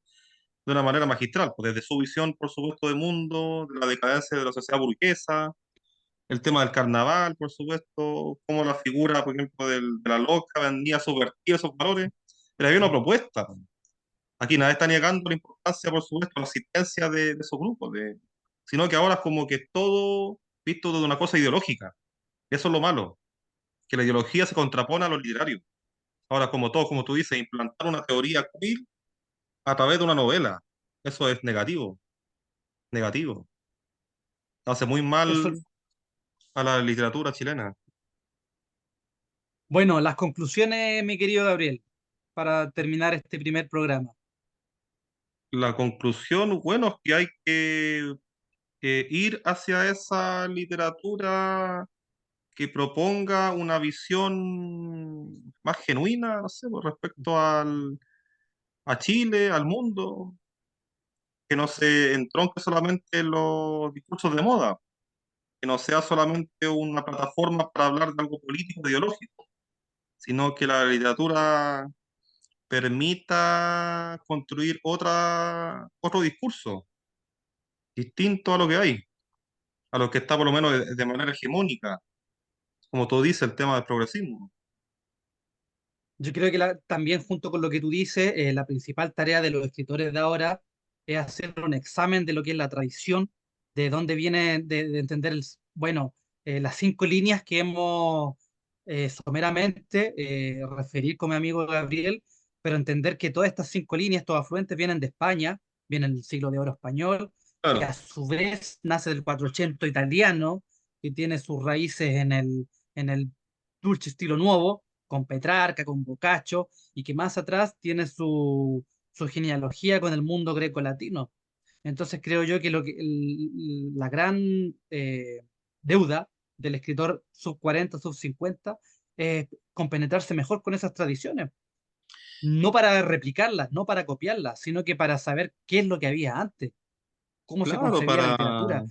de una manera magistral, pues desde su visión, por supuesto, de mundo, de la decadencia de la sociedad burguesa, el tema del carnaval, por supuesto, cómo la figura, por ejemplo, de la loca venía a subvertir esos valores, pero había una propuesta. Aquí nadie está negando la importancia, por supuesto, la asistencia de esos grupos, sino que ahora es como que es todo visto de una cosa ideológica. Eso es lo malo, que la ideología se contrapone a lo literario. Ahora, como todo, como tú dices, implantar una teoría queer a través de una novela, eso es negativo, negativo. Hace muy Eso, mal a la literatura chilena. bueno, las conclusiones, mi querido Gabriel, para terminar este primer programa. La conclusión, bueno, es que hay que ir hacia esa literatura que proponga una visión más genuina, no sé, pues, respecto a Chile, al mundo, que no se entronque solamente en los discursos de moda, que no sea solamente una plataforma para hablar de algo político, ideológico, sino que la literatura permita construir otro discurso distinto a lo que hay, a lo que está por lo menos de manera hegemónica, como tú dices, el tema del progresismo. Yo creo que también junto con lo que tú dices, la principal tarea de los escritores de ahora es hacer un examen de lo que es la tradición, de dónde viene, de entender, bueno, las 5 líneas que hemos someramente referir con mi amigo Gabriel, pero entender que todas estas 5 líneas, estos afluentes, vienen de España, vienen del siglo de oro español, que a Claro, su vez nace del 400 italiano, que tiene sus raíces en el dulce estilo nuevo con Petrarca, con Boccaccio, y que más atrás tiene su genealogía con el mundo greco-latino. Entonces creo yo que, la gran deuda del escritor sub 40 sub 50 es compenetrarse mejor con esas tradiciones, no para replicarlas, no para copiarlas, sino que para saber qué es lo que había antes, cómo se claro, concebía la para, literatura,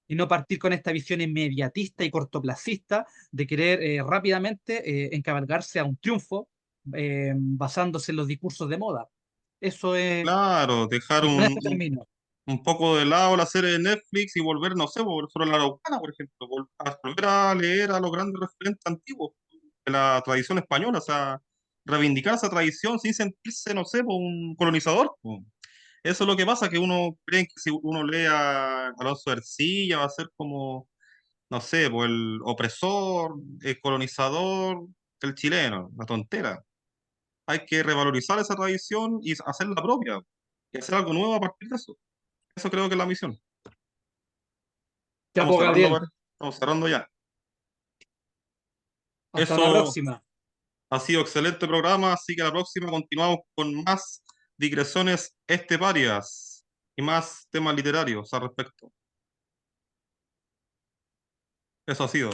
y no partir con esta visión inmediatista y cortoplacista de querer rápidamente encabalgarse a un triunfo basándose en los discursos de moda. Eso es, claro, dejar y con esto termino. un poco de lado la serie de Netflix y volver, no sé, volver sobre la Araucana, por ejemplo, volver a leer a los grandes referentes antiguos de la tradición española, o sea, reivindicar esa tradición sin sentirse, no sé, po, un colonizador, po. Eso es lo que pasa, que uno cree que si uno lee a Alonso Ercilla va a ser como, no sé, pues el opresor, el colonizador del chileno, la tontera. Hay que revalorizar esa tradición y hacerla propia, y hacer algo nuevo a partir de eso. Eso creo que es la misión. Ya, Estamos pues, cerrando, Gabriel, ¿vale? Estamos cerrando ya. hasta una Eso próxima. ha sido excelente programa, así que la próxima continuamos con más digresiones esteparias y más temas literarios al respecto. Eso ha sido.